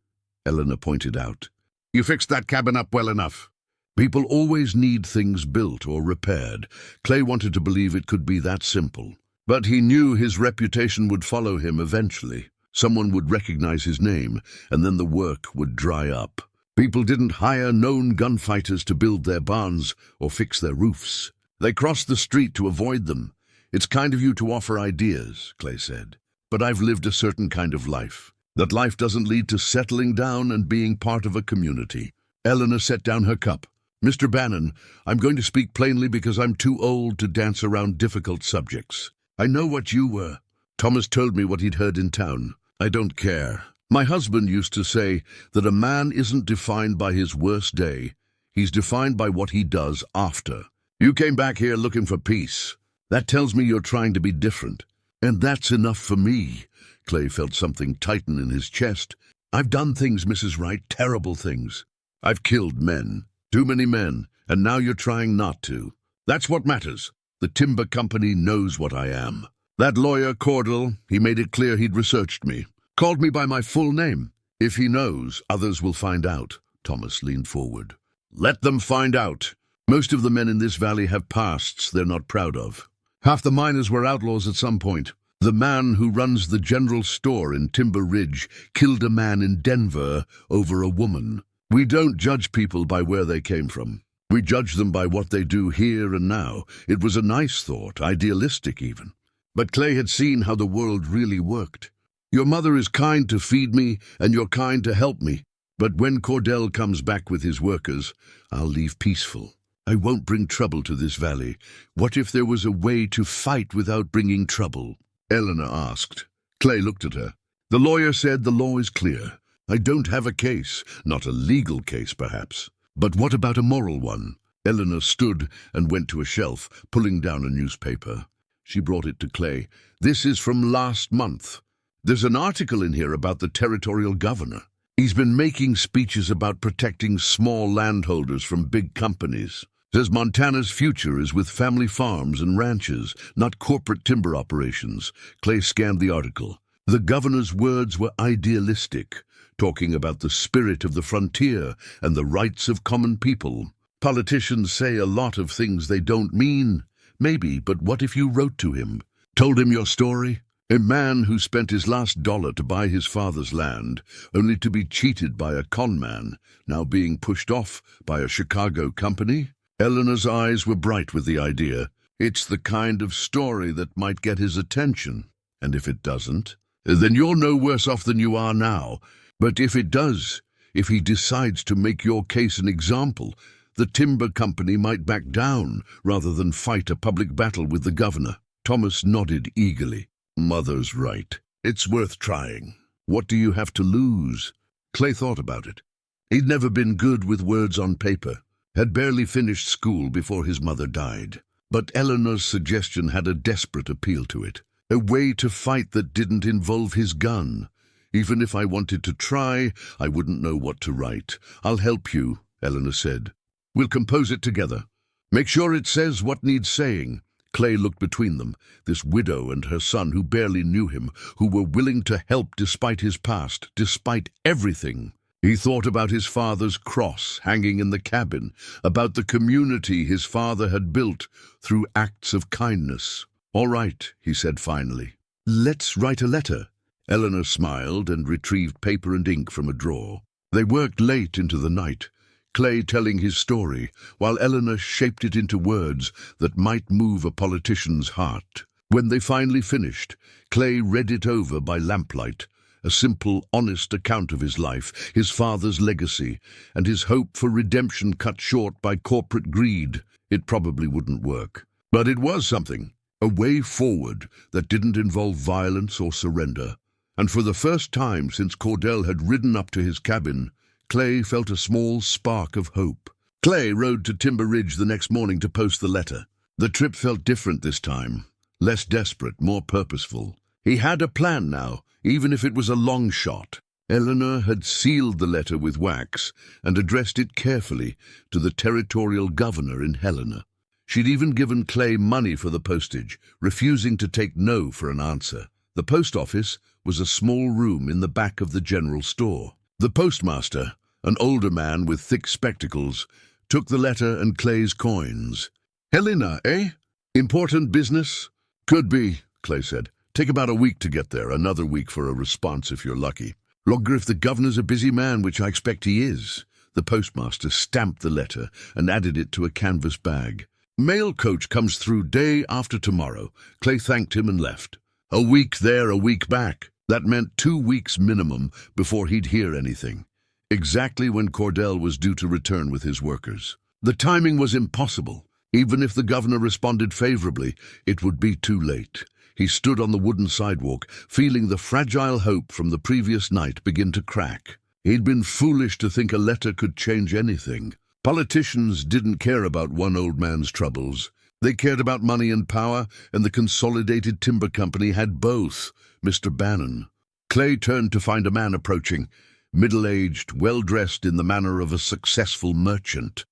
A: Eleanor pointed out. You fixed that cabin up well enough. People always need things built or repaired. Clay wanted to believe it could be that simple. But he knew his reputation would follow him eventually. Someone would recognize his name, and then the work would dry up. People didn't hire known gunfighters to build their barns or fix their roofs. They crossed the street to avoid them. It's kind of you to offer ideas, Clay said. But I've lived a certain kind of life. That life doesn't lead to settling down and being part of a community. Eleanor set down her cup. Mr. Bannon, I'm going to speak plainly because I'm too old to dance around difficult subjects. I know what you were. Thomas told me what he'd heard in town. I don't care. My husband used to say that a man isn't defined by his worst day. He's defined by what he does after. You came back here looking for peace. That tells me you're trying to be different. And that's enough for me. Clay felt something tighten in his chest. I've done things, Mrs. Wright, terrible things. I've killed men, too many men, and now you're trying not to. That's what matters. The timber company knows what I am. That lawyer, Cordell, he made it clear he'd researched me. Called me by my full name. If he knows, others will find out. Thomas leaned forward. Let them find out. Most of the men in this valley have pasts they're not proud of. Half the miners were outlaws at some point. The man who runs the general store in Timber Ridge killed a man in Denver over a woman. We don't judge people by where they came from. We judge them by what they do here and now. It was a nice thought, idealistic even. But Clay had seen how the world really worked. Your mother is kind to feed me, and you're kind to help me. But when Cordell comes back with his workers, I'll leave peaceful. I won't bring trouble to this valley. What if there was a way to fight without bringing trouble? Eleanor asked. Clay looked at her. The lawyer said the law is clear. I don't have a case, not a legal case perhaps. But what about a moral one? Eleanor stood and went to a shelf, pulling down a newspaper. She brought it to Clay. This is from last month. There's an article in here about the territorial governor. He's been making speeches about protecting small landholders from big companies. Says Montana's future is with family farms and ranches, not corporate timber operations. Clay scanned the article. The governor's words were idealistic, talking about the spirit of the frontier and the rights of common people. Politicians say a lot of things they don't mean. Maybe, but what if you wrote to him? Told him your story? A man who spent his last dollar to buy his father's land, only to be cheated by a con man, now being pushed off by a Chicago company? Eleanor's eyes were bright with the idea. It's the kind of story that might get his attention. And if it doesn't, then you're no worse off than you are now. But if it does, if he decides to make your case an example, the timber company might back down rather than fight a public battle with the governor. Thomas nodded eagerly. Mother's right. It's worth trying. What do you have to lose? Clay thought about it. He'd never been good with words on paper, had barely finished school before his mother died. But Eleanor's suggestion had a desperate appeal to it. A way to fight that didn't involve his gun. Even if I wanted to try, I wouldn't know what to write. I'll help you, Eleanor said. We'll compose it together. Make sure it says what needs saying. Clay looked between them, this widow and her son who barely knew him, who were willing to help despite his past, despite everything. He thought about his father's cross hanging in the cabin, about the community his father had built through acts of kindness. All right, he said finally. Let's write a letter. Eleanor smiled and retrieved paper and ink from a drawer. They worked late into the night, Clay telling his story, while Eleanor shaped it into words that might move a politician's heart. When they finally finished, Clay read it over by lamplight, a simple, honest account of his life, his father's legacy, and his hope for redemption cut short by corporate greed. It probably wouldn't work. But it was something, a way forward that didn't involve violence or surrender. And for the first time since Cordell had ridden up to his cabin, Clay felt a small spark of hope. Clay rode to Timber Ridge the next morning to post the letter. The trip felt different this time, less desperate, more purposeful. He had a plan now, even if it was a long shot. Eleanor had sealed the letter with wax and addressed it carefully to the territorial governor in Helena. She'd even given Clay money for the postage, refusing to take no for an answer. The post office was a small room in the back of the general store. The postmaster, an older man with thick spectacles, took the letter and Clay's coins. Helena, eh? Important business? Could be, Clay said. Take about a week to get there, another week for a response if you're lucky. Longer if the governor's a busy man, which I expect he is. The postmaster stamped the letter and added it to a canvas bag. Mail coach comes through day after tomorrow. Clay thanked him and left. A week there, a week back. That meant 2 weeks minimum before he'd hear anything. Exactly when Cordell was due to return with his workers. The timing was impossible. Even if the governor responded favorably, it would be too late. He stood on the wooden sidewalk, feeling the fragile hope from the previous night begin to crack. He'd been foolish to think a letter could change anything. Politicians didn't care about one old man's troubles. They cared about money and power, and the Consolidated Timber Company had both. Mr. Bannon. Clay turned to find a man approaching, middle-aged, well-dressed in the manner of a successful merchant.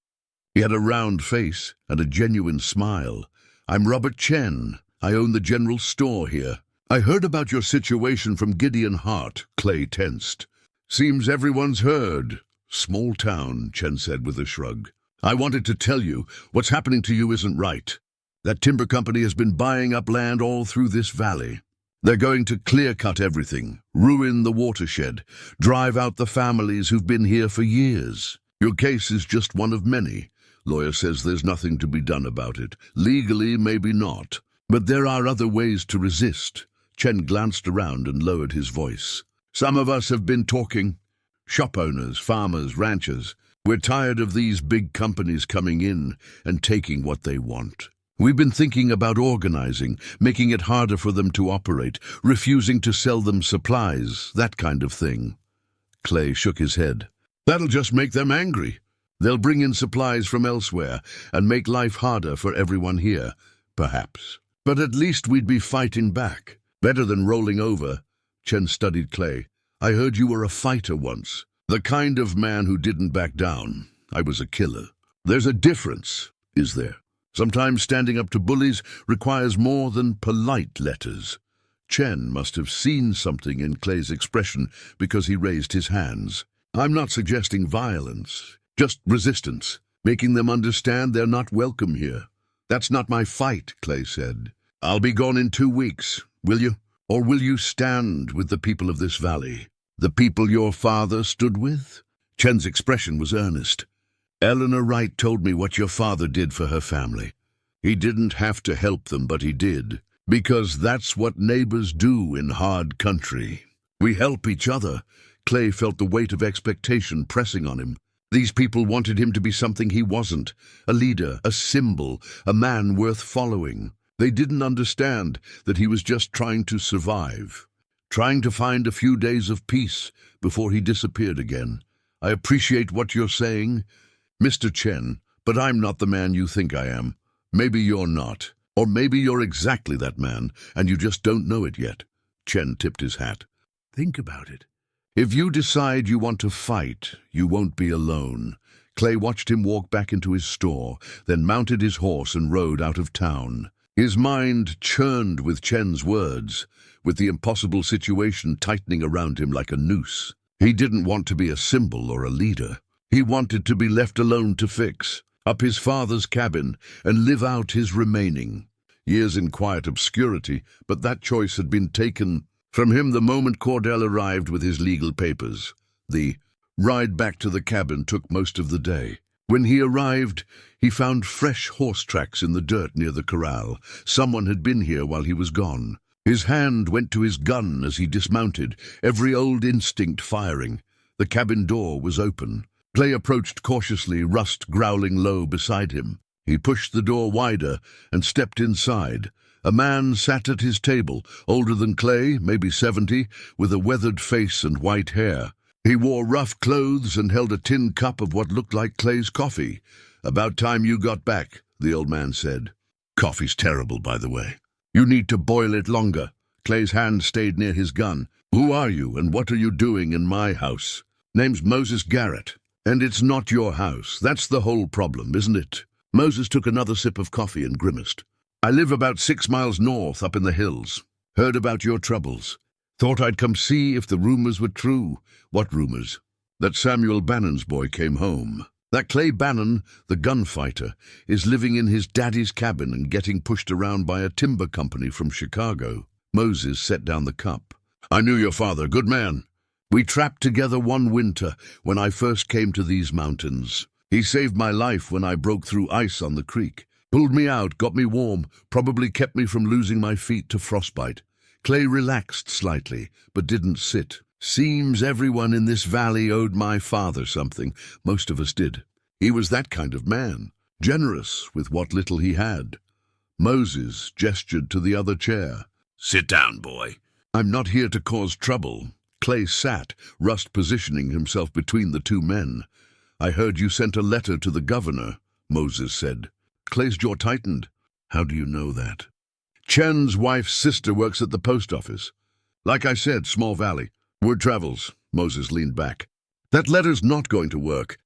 A: He had a round face and a genuine smile. I'm Robert Chen. I own the general store here. I heard about your situation from Gideon Hart. Clay tensed. Seems everyone's heard. Small town, Chen said with a shrug. I wanted to tell you, what's happening to you isn't right. That timber company has been buying up land all through this valley. They're going to clear-cut everything, ruin the watershed, drive out the families who've been here for years. Your case is just one of many. Lawyer says there's nothing to be done about it. Legally, maybe not. But there are other ways to resist. Chen glanced around and lowered his voice. Some of us have been talking. Shop owners, farmers, ranchers. We're tired of these big companies coming in and taking what they want. We've been thinking about organizing, making it harder for them to operate, refusing to sell them supplies, that kind of thing. Clay shook his head. That'll just make them angry. They'll bring in supplies from elsewhere and make life harder for everyone here, perhaps. But at least we'd be fighting back. Better than rolling over. Chen studied Clay. I heard you were a fighter once. The kind of man who didn't back down. I was a killer. There's a difference, is there? Sometimes standing up to bullies requires more than polite letters. Chen must have seen something in Clay's expression because he raised his hands. I'm not suggesting violence, just resistance, making them understand they're not welcome here. That's not my fight, Clay said. I'll be gone in 2 weeks, will you? Or will you stand with the people of this valley? The people your father stood with? Chen's expression was earnest. Eleanor Wright told me what your father did for her family. He didn't have to help them, but he did. Because that's what neighbors do in hard country. We help each other. Clay felt the weight of expectation pressing on him. These people wanted him to be something he wasn't. A leader, a symbol, a man worth following. They didn't understand that he was just trying to survive. Trying to find a few days of peace before he disappeared again. I appreciate what you're saying, Mr. Chen, but I'm not the man you think I am. Maybe you're not. Or maybe you're exactly that man, and you just don't know it yet. Chen tipped his hat. Think about it. If you decide you want to fight, you won't be alone. Clay watched him walk back into his store, then mounted his horse and rode out of town. His mind churned with Chen's words, with the impossible situation tightening around him like a noose. He didn't want to be a symbol or a leader. He wanted to be left alone to fix up his father's cabin and live out his remaining years in quiet obscurity, but that choice had been taken from him the moment Cordell arrived with his legal papers. The ride back to the cabin took most of the day. When he arrived, he found fresh horse tracks in the dirt near the corral. Someone had been here while he was gone. His hand went to his gun as he dismounted, every old instinct firing. The cabin door was open. Clay approached cautiously, Rust growling low beside him. He pushed the door wider and stepped inside. A man sat at his table, older than Clay, maybe 70, with a weathered face and white hair. He wore rough clothes and held a tin cup of what looked like Clay's coffee. "About time you got back," the old man said. "Coffee's terrible, by the way. You need to boil it longer." Clay's hand stayed near his gun. "Who are you, and what are you doing in my house?" "Name's Moses Garrett, and it's not your house. That's the whole problem, isn't it?" Moses took another sip of coffee and grimaced. "I live about 6 miles north, up in the hills. Heard about your troubles. Thought I'd come see if the rumors were true." "What rumors?" "That Samuel Bannon's boy came home. That Clay Bannon, the gunfighter, is living in his daddy's cabin and getting pushed around by a timber company from Chicago." Moses set down the cup. "I knew your father, good man. We trapped together one winter when I first came to these mountains. He saved my life when I broke through ice on the creek. Pulled me out, got me warm, probably kept me from losing my feet to frostbite." Clay relaxed slightly, but didn't sit. "Seems everyone in this valley owed my father something. Most of us did. He was that kind of man, generous with what little he had." Moses gestured to the other chair. "Sit down, boy. I'm not here to cause trouble." Clay sat, Rust positioning himself between the two men. "I heard you sent a letter to the governor," Moses said. Clay's jaw tightened. "How do you know that?" "Chen's wife's sister works at the post office. Like I said, small valley. Word travels." Moses leaned back. "That letter's not going to work.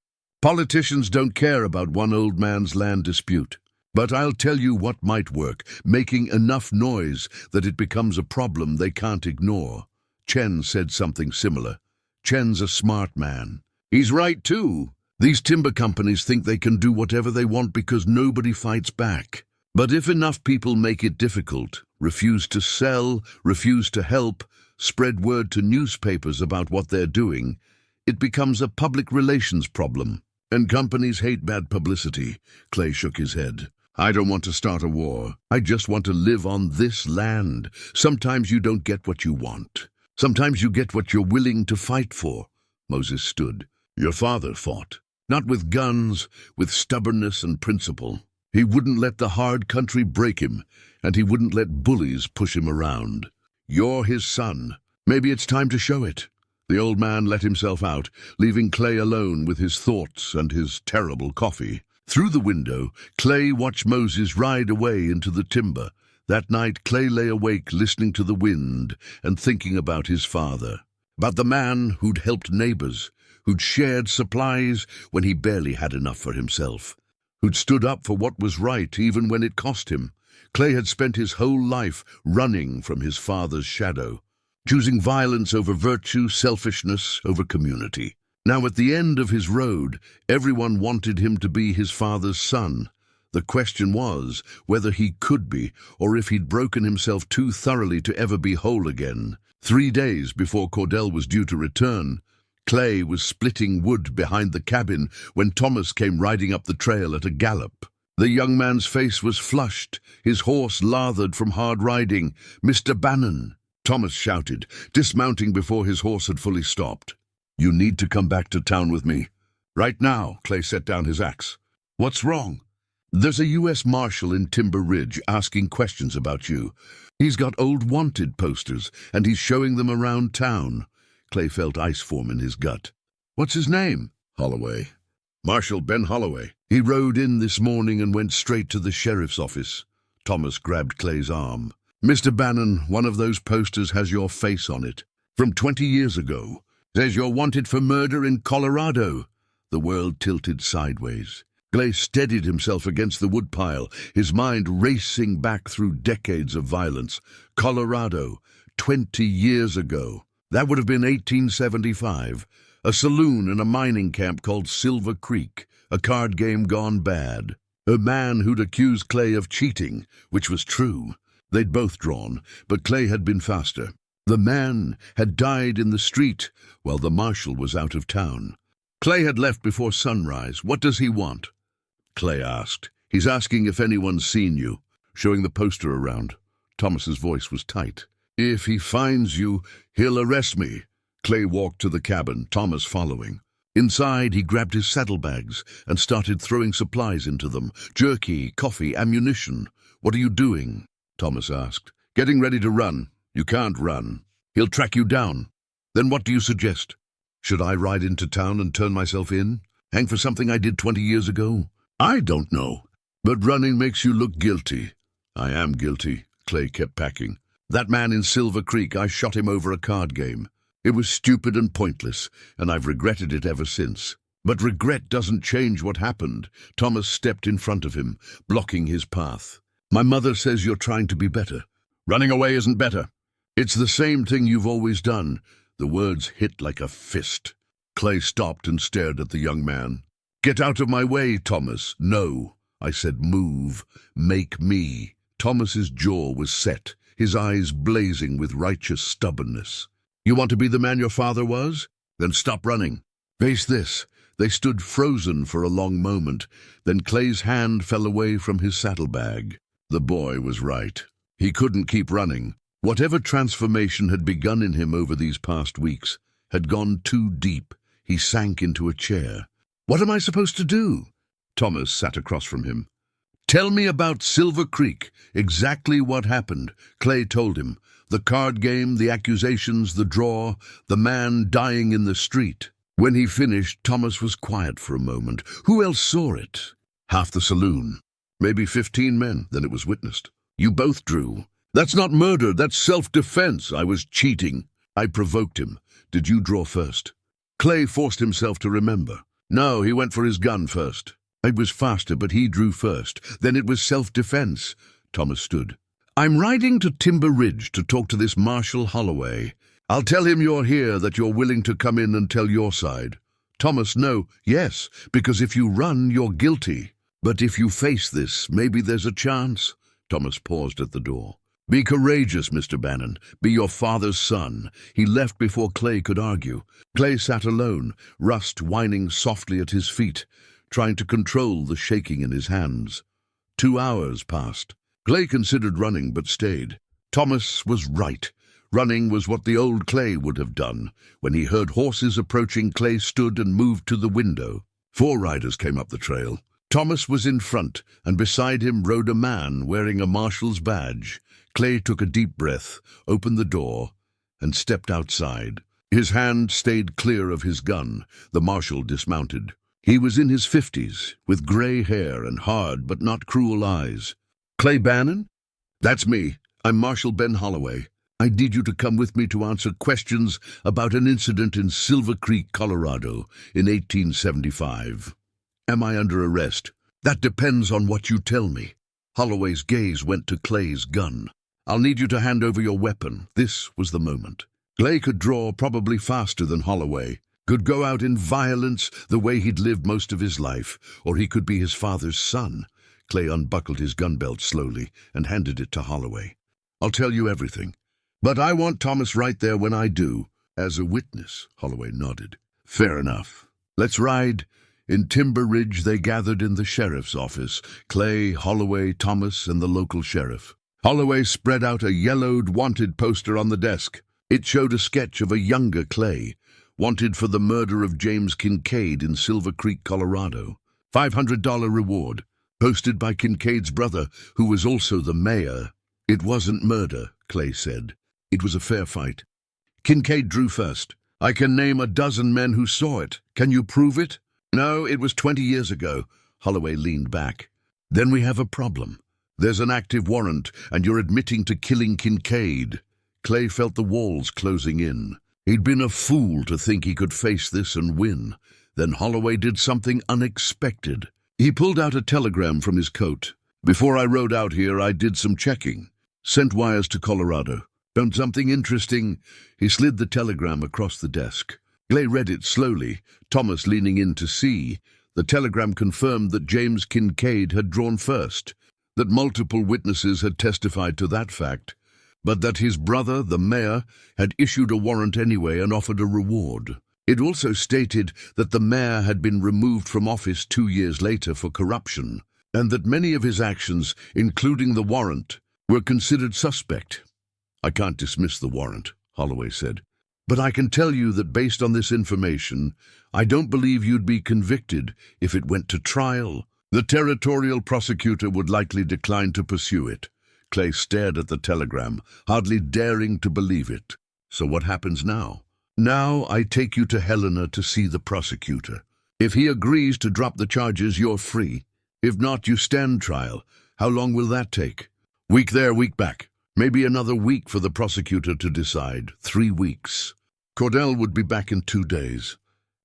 A: Politicians don't care about one old man's land dispute. But I'll tell you what might work, making enough noise that it becomes a problem they can't ignore." Chen said something similar. "Chen's a smart man." "He's right, too. These timber companies think they can do whatever they want because nobody fights back. But if enough people make it difficult, refuse to sell, refuse to help, spread word to newspapers about what they're doing, it becomes a public relations problem. And companies hate bad publicity." Clay shook his head. "I don't want to start a war. I just want to live on this land. Sometimes you don't get what you want. Sometimes you get what you're willing to fight for." Moses stood. "Your father fought. Not with guns, with stubbornness and principle. He wouldn't let the hard country break him, and he wouldn't let bullies push him around. You're his son. Maybe it's time to show it." The old man let himself out, leaving Clay alone with his thoughts and his terrible coffee. Through the window, Clay watched Moses ride away into the timber. That night, Clay lay awake listening to the wind and thinking about his father, about the man who'd helped neighbors, who'd shared supplies when he barely had enough for himself, who'd stood up for what was right even when it cost him. Clay had spent his whole life running from his father's shadow, choosing violence over virtue, selfishness over community. Now at the end of his road, everyone wanted him to be his father's son. The question was whether he could be, or if he'd broken himself too thoroughly to ever be whole again. 3 days before Cordell was due to return, Clay was splitting wood behind the cabin when Thomas came riding up the trail at a gallop. The young man's face was flushed, his horse lathered from hard riding. "Mr. Bannon," Thomas shouted, dismounting before his horse had fully stopped. "You need to come back to town with me. Right now." Clay set down his axe. "What's wrong?" "There's a U.S. marshal in Timber Ridge asking questions about you. He's got old wanted posters, and he's showing them around town." Clay felt ice form in his gut. "What's his name?" "Holloway. Marshal Ben Holloway. He rode in this morning and went straight to the sheriff's office." Thomas grabbed Clay's arm. "Mr. Bannon, one of those posters has your face on it. From 20 years ago. Says you're wanted for murder in Colorado. The world tilted sideways. Clay steadied himself against the woodpile, his mind racing back through decades of violence. Colorado, 20 years ago. That would have been 1875. A saloon in a mining camp called Silver Creek, a card game gone bad. A man who'd accused Clay of cheating, which was true. They'd both drawn, but Clay had been faster. The man had died in the street while the marshal was out of town. Clay had left before sunrise. What does he want? Clay asked. He's asking if anyone's seen you, showing the poster around. Thomas's voice was tight. If he finds you, he'll arrest me. Clay walked to the cabin, Thomas following. Inside, he grabbed his saddlebags and started throwing supplies into them. Jerky, coffee, ammunition. What are you doing? Thomas asked. Getting ready to run. You can't run. He'll track you down. Then what do you suggest? Should I ride into town and turn myself in? Hang for something I did 20 years ago? I don't know. But running makes you look guilty. I am guilty. Clay kept packing. That man in Silver Creek, I shot him over a card game. It was stupid and pointless, and I've regretted it ever since. But regret doesn't change what happened. Thomas stepped in front of him, blocking his path. My mother says you're trying to be better. Running away isn't better. It's the same thing you've always done. The words hit like a fist. Clay stopped and stared at the young man. Get out of my way, Thomas. No. I said move. Make me. Thomas's jaw was set, his eyes blazing with righteous stubbornness. You want to be the man your father was? Then stop running. Face this. They stood frozen for a long moment. Then Clay's hand fell away from his saddlebag. The boy was right. He couldn't keep running. Whatever transformation had begun in him over these past weeks had gone too deep. He sank into a chair. What am I supposed to do? Thomas sat across from him. Tell me about Silver Creek, exactly what happened. Clay told him. The card game, the accusations, the draw, the man dying in the street. When he finished, Thomas was quiet for a moment. Who else saw it? Half the saloon. Maybe 15 men, then it was witnessed. You both drew. That's not murder, that's self-defense. I was cheating. I provoked him. Did you draw first? Clay forced himself to remember. No, he went for his gun first. I was faster, but he drew first. Then it was self-defense. Thomas stood. I'm riding to Timber Ridge to talk to this Marshal Holloway. I'll tell him you're here, that you're willing to come in and tell your side. Thomas, no. Yes, because if you run, you're guilty. But if you face this, maybe there's a chance. Thomas paused at the door. Be courageous, Mr. Bannon. Be your father's son. He left before Clay could argue. Clay sat alone, Rust whining softly at his feet, trying to control the shaking in his hands. 2 hours passed. Clay considered running, but stayed. Thomas was right. Running was what the old Clay would have done. When he heard horses approaching, Clay stood and moved to the window. 4 riders came up the trail. Thomas was in front, and beside him rode a man wearing a marshal's badge. Clay took a deep breath, opened the door, and stepped outside. His hand stayed clear of his gun. The marshal dismounted. He was in his 50s, with gray hair and hard but not cruel eyes. Clay Bannon? That's me. I'm Marshal Ben Holloway. I need you to come with me to answer questions about an incident in Silver Creek, Colorado, in 1875. Am I under arrest? That depends on what you tell me. Holloway's gaze went to Clay's gun. I'll need you to hand over your weapon. This was the moment. Clay could draw probably faster than Holloway, could go out in violence the way he'd lived most of his life, or he could be his father's son. Clay unbuckled his gun belt slowly and handed it to Holloway. I'll tell you everything, but I want Thomas right there when I do. As a witness, Holloway nodded. Fair enough. Let's ride. In Timber Ridge, they gathered in the sheriff's office. Clay, Holloway, Thomas, and the local sheriff. Holloway spread out a yellowed wanted poster on the desk. It showed a sketch of a younger Clay, wanted for the murder of James Kincaid in Silver Creek, Colorado. $500 reward, posted by Kincaid's brother, who was also the mayor. It wasn't murder, Clay said. It was a fair fight. Kincaid drew first. I can name a dozen men who saw it. Can you prove it? No, it was 20 years ago. Holloway leaned back. Then we have a problem. There's an active warrant, and you're admitting to killing Kincaid. Clay felt the walls closing in. He'd been a fool to think he could face this and win. Then Holloway did something unexpected. He pulled out a telegram from his coat. "Before I rode out here, I did some checking. Sent wires to Colorado. Found something interesting." He slid the telegram across the desk. Clay read it slowly, Thomas leaning in to see. The telegram confirmed that James Kincaid had drawn first, that multiple witnesses had testified to that fact, but that his brother, the mayor, had issued a warrant anyway and offered a reward. It also stated that the mayor had been removed from office 2 years later for corruption, and that many of his actions, including the warrant, were considered suspect. "I can't dismiss the warrant," Holloway said, "but I can tell you that based on this information, I don't believe you'd be convicted if it went to trial. The territorial prosecutor would likely decline to pursue it." Clay stared at the telegram, hardly daring to believe it. "So what happens now?" "Now I take you to Helena to see the prosecutor. If he agrees to drop the charges, you're free. If not, you stand trial. How long will that take?" "Week there, week back. Maybe another week for the prosecutor to decide. 3 weeks. Cordell would be back in 2 days.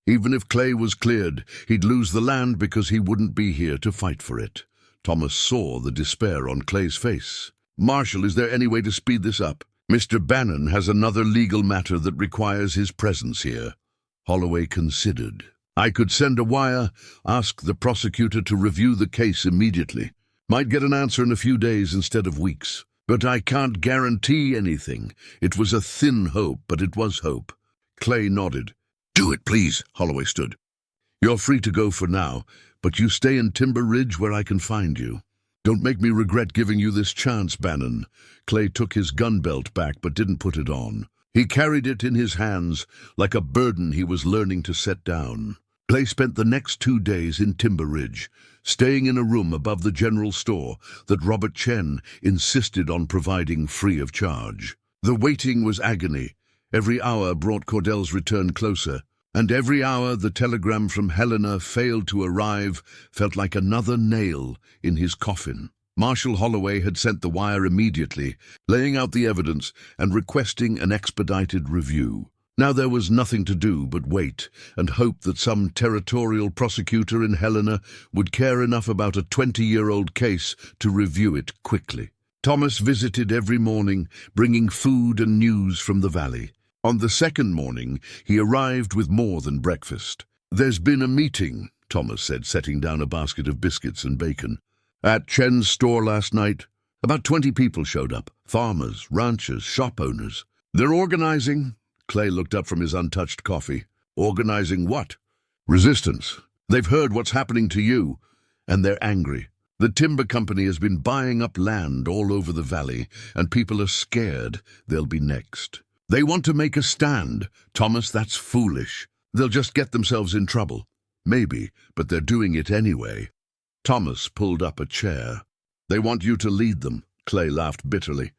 A: Even if Clay was cleared, he'd lose the land because he wouldn't be here to fight for it." Thomas saw the despair on Clay's face. "Marshal, is there any way to speed this up? Mr. Bannon has another legal matter that requires his presence here." Holloway considered. "I could send a wire, ask the prosecutor to review the case immediately. Might get an answer in a few days instead of weeks. But I can't guarantee anything." It was a thin hope, but it was hope. Clay nodded. "Do it, please." Holloway stood. "You're free to go for now, but you stay in Timber Ridge where I can find you. Don't make me regret giving you this chance, Bannon." Clay took his gun belt back but didn't put it on. He carried it in his hands like a burden he was learning to set down. Clay spent the next 2 days in Timber Ridge, staying in a room above the general store that Robert Chen insisted on providing free of charge. The waiting was agony. Every hour brought Cordell's return closer, and every hour the telegram from Helena failed to arrive felt like another nail in his coffin. Marshal Holloway had sent the wire immediately, laying out the evidence and requesting an expedited review. Now there was nothing to do but wait and hope that some territorial prosecutor in Helena would care enough about a 20-year-old case to review it quickly. Thomas visited every morning, bringing food and news from the valley. On the second morning, he arrived with more than breakfast. "There's been a meeting," Thomas said, setting down a basket of biscuits and bacon. "At Chen's store last night, about 20 people showed up. Farmers, ranchers, shop owners. They're organizing." Clay looked up from his untouched coffee. "Organizing what?" "Resistance. They've heard what's happening to you, and they're angry. The timber company has been buying up land all over the valley, and people are scared they'll be next. They want to make a stand. Thomas, that's foolish. They'll just get themselves in trouble. Maybe, but they're doing it anyway." Thomas pulled up a chair. "They want you to lead them." Clay laughed bitterly.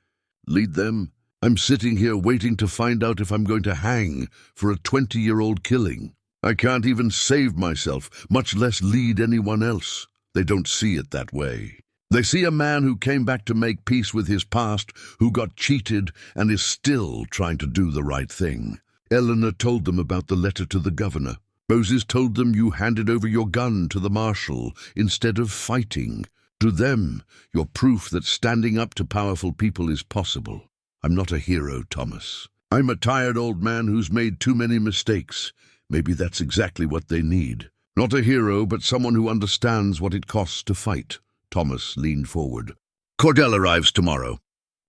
A: "Lead them? I'm sitting here waiting to find out if I'm going to hang for a 20-year-old killing. I can't even save myself, much less lead anyone else. They don't see it that way. They see a man who came back to make peace with his past, who got cheated and is still trying to do the right thing. Eleanor told them about the letter to the governor. Moses told them you handed over your gun to the marshal instead of fighting. To them, you're proof that standing up to powerful people is possible. I'm not a hero, Thomas. I'm a tired old man who's made too many mistakes. Maybe that's exactly what they need. Not a hero, but someone who understands what it costs to fight." Thomas leaned forward. "Cordell arrives tomorrow.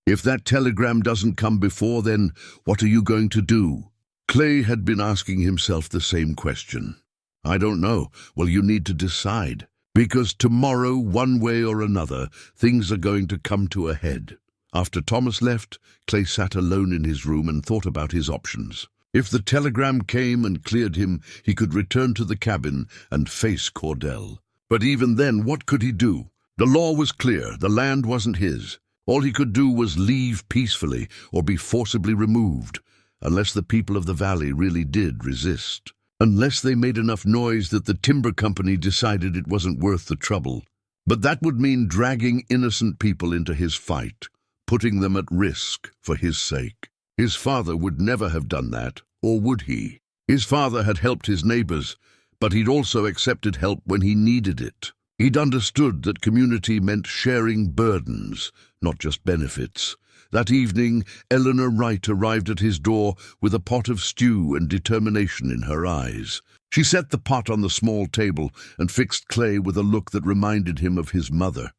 A: If that telegram doesn't come before then, what are you going to do?" Clay had been asking himself the same question. "I don't know. Well, you need to decide. Because tomorrow, one way or another, things are going to come to a head." After Thomas left, Clay sat alone in his room and thought about his options. If the telegram came and cleared him, he could return to the cabin and face Cordell. But even then, what could he do? The law was clear. The land wasn't his. All he could do was leave peacefully or be forcibly removed, unless the people of the valley really did resist. Unless they made enough noise that the timber company decided it wasn't worth the trouble. But that would mean dragging innocent people into his fight, putting them at risk for his sake. His father would never have done that, Or would he? His father had helped his neighbors, but he'd also accepted help when he needed it. He'd understood that community meant sharing burdens, not just benefits. That evening, Eleanor Wright arrived at his door with a pot of stew and determination in her eyes. She set the pot on the small table and fixed Clay with a look that reminded him of his mother.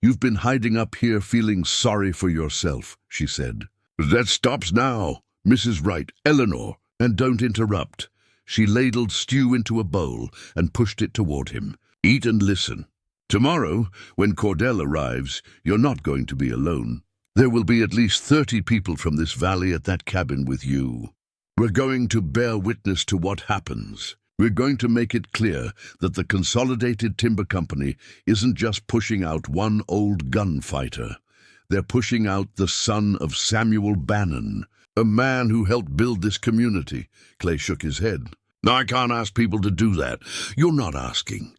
A: "You've been hiding up here feeling sorry for yourself," she said. "That stops now, Mrs. Wright. Eleanor, and don't interrupt." She ladled stew into a bowl and pushed it toward him. "Eat and listen. Tomorrow, when Cordell arrives, you're not going to be alone. There will be at least 30 people from this valley at that cabin with you. We're going to bear witness to what happens. We're going to make it clear that the Consolidated Timber Company isn't just pushing out one old gunfighter. They're pushing out the son of Samuel Bannon, a man who helped build this community." Clay shook his head. "I can't ask people to do that." "You're not asking.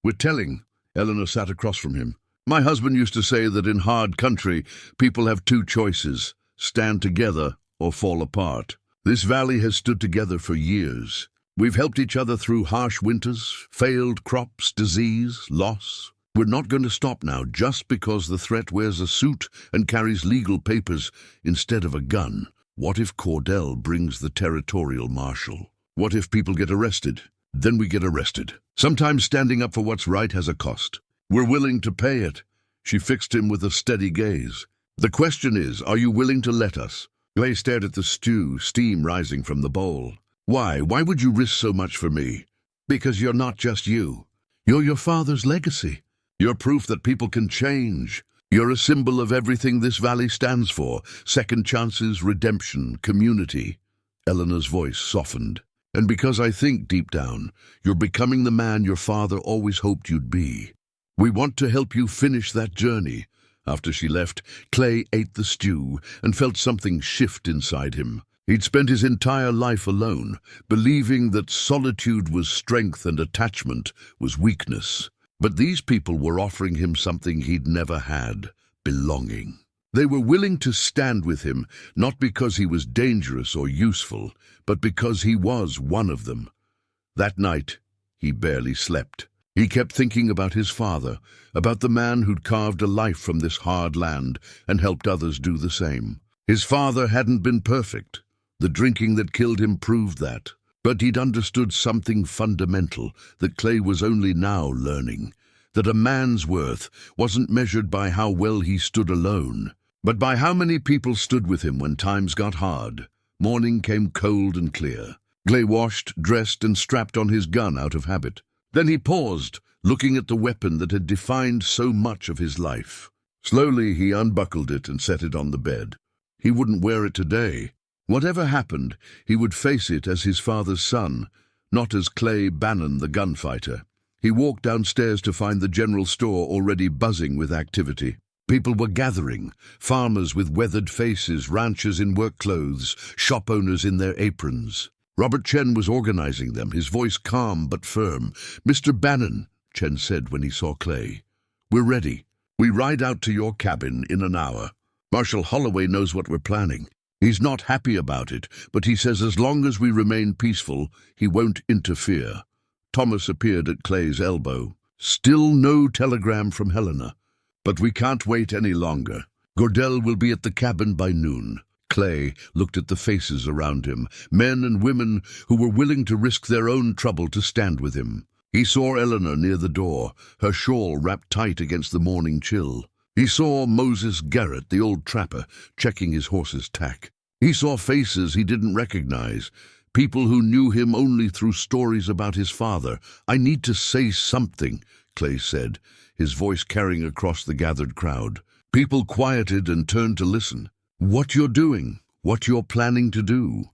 A: We're telling." Eleanor sat across from him. "My husband used to say that in hard country, people have two choices: stand together or fall apart. This valley has stood together for years. We've helped each other through harsh winters, failed crops, disease, loss. We're not going to stop now just because the threat wears a suit and carries legal papers instead of a gun. What if Cordell brings the territorial marshal? What if people get arrested? Then we get arrested. Sometimes standing up for what's right has a cost. We're willing to pay it." She fixed him with a steady gaze. "The question is, are you willing to let us?" Clay stared at the stew, steam rising from the bowl. "Why? Why would you risk so much for me?" "Because you're not just you. You're your father's legacy. You're proof that people can change. You're a symbol of everything this valley stands for: second chances, redemption, community." Eleanor's voice softened. "And because I think, deep down, you're becoming the man your father always hoped you'd be. We want to help you finish that journey." After she left, Clay ate the stew and felt something shift inside him. He'd spent his entire life alone, believing that solitude was strength and attachment was weakness. But these people were offering him something he'd never had: belonging. They were willing to stand with him, not because he was dangerous or useful, but because he was one of them. That night, he barely slept. He kept thinking about his father, about the man who'd carved a life from this hard land and helped others do the same. His father hadn't been perfect. The drinking that killed him proved that. But he'd understood something fundamental that Clay was only now learning: that a man's worth wasn't measured by how well he stood alone, but by how many people stood with him when times got hard. Morning came cold and clear. Clay washed, dressed, and strapped on his gun out of habit. Then he paused, looking at the weapon that had defined so much of his life. Slowly he unbuckled it and set it on the bed. He wouldn't wear it today. Whatever happened, he would face it as his father's son, not as Clay Bannon the gunfighter. He walked downstairs to find the general store already buzzing with activity. People were gathering: farmers with weathered faces, ranchers in work clothes, shop owners in their aprons. Robert Chen was organizing them, his voice calm but firm. "Mr. Bannon," Chen said when he saw Clay, "we're ready. We ride out to your cabin in an hour. Marshal Holloway knows what we're planning. He's not happy about it, but he says as long as we remain peaceful, he won't interfere." Thomas appeared at Clay's elbow. "Still no telegram from Helena. But we can't wait any longer. Cordell will be at the cabin by noon." Clay looked at the faces around him, men and women who were willing to risk their own trouble to stand with him. He saw Eleanor near the door, her shawl wrapped tight against the morning chill. He saw Moses Garrett, the old trapper, checking his horse's tack. He saw faces he didn't recognize, people who knew him only through stories about his father. "I need to say something," Clay said, his voice carrying across the gathered crowd. People quieted and turned to listen. "What you're doing, what you're planning to do,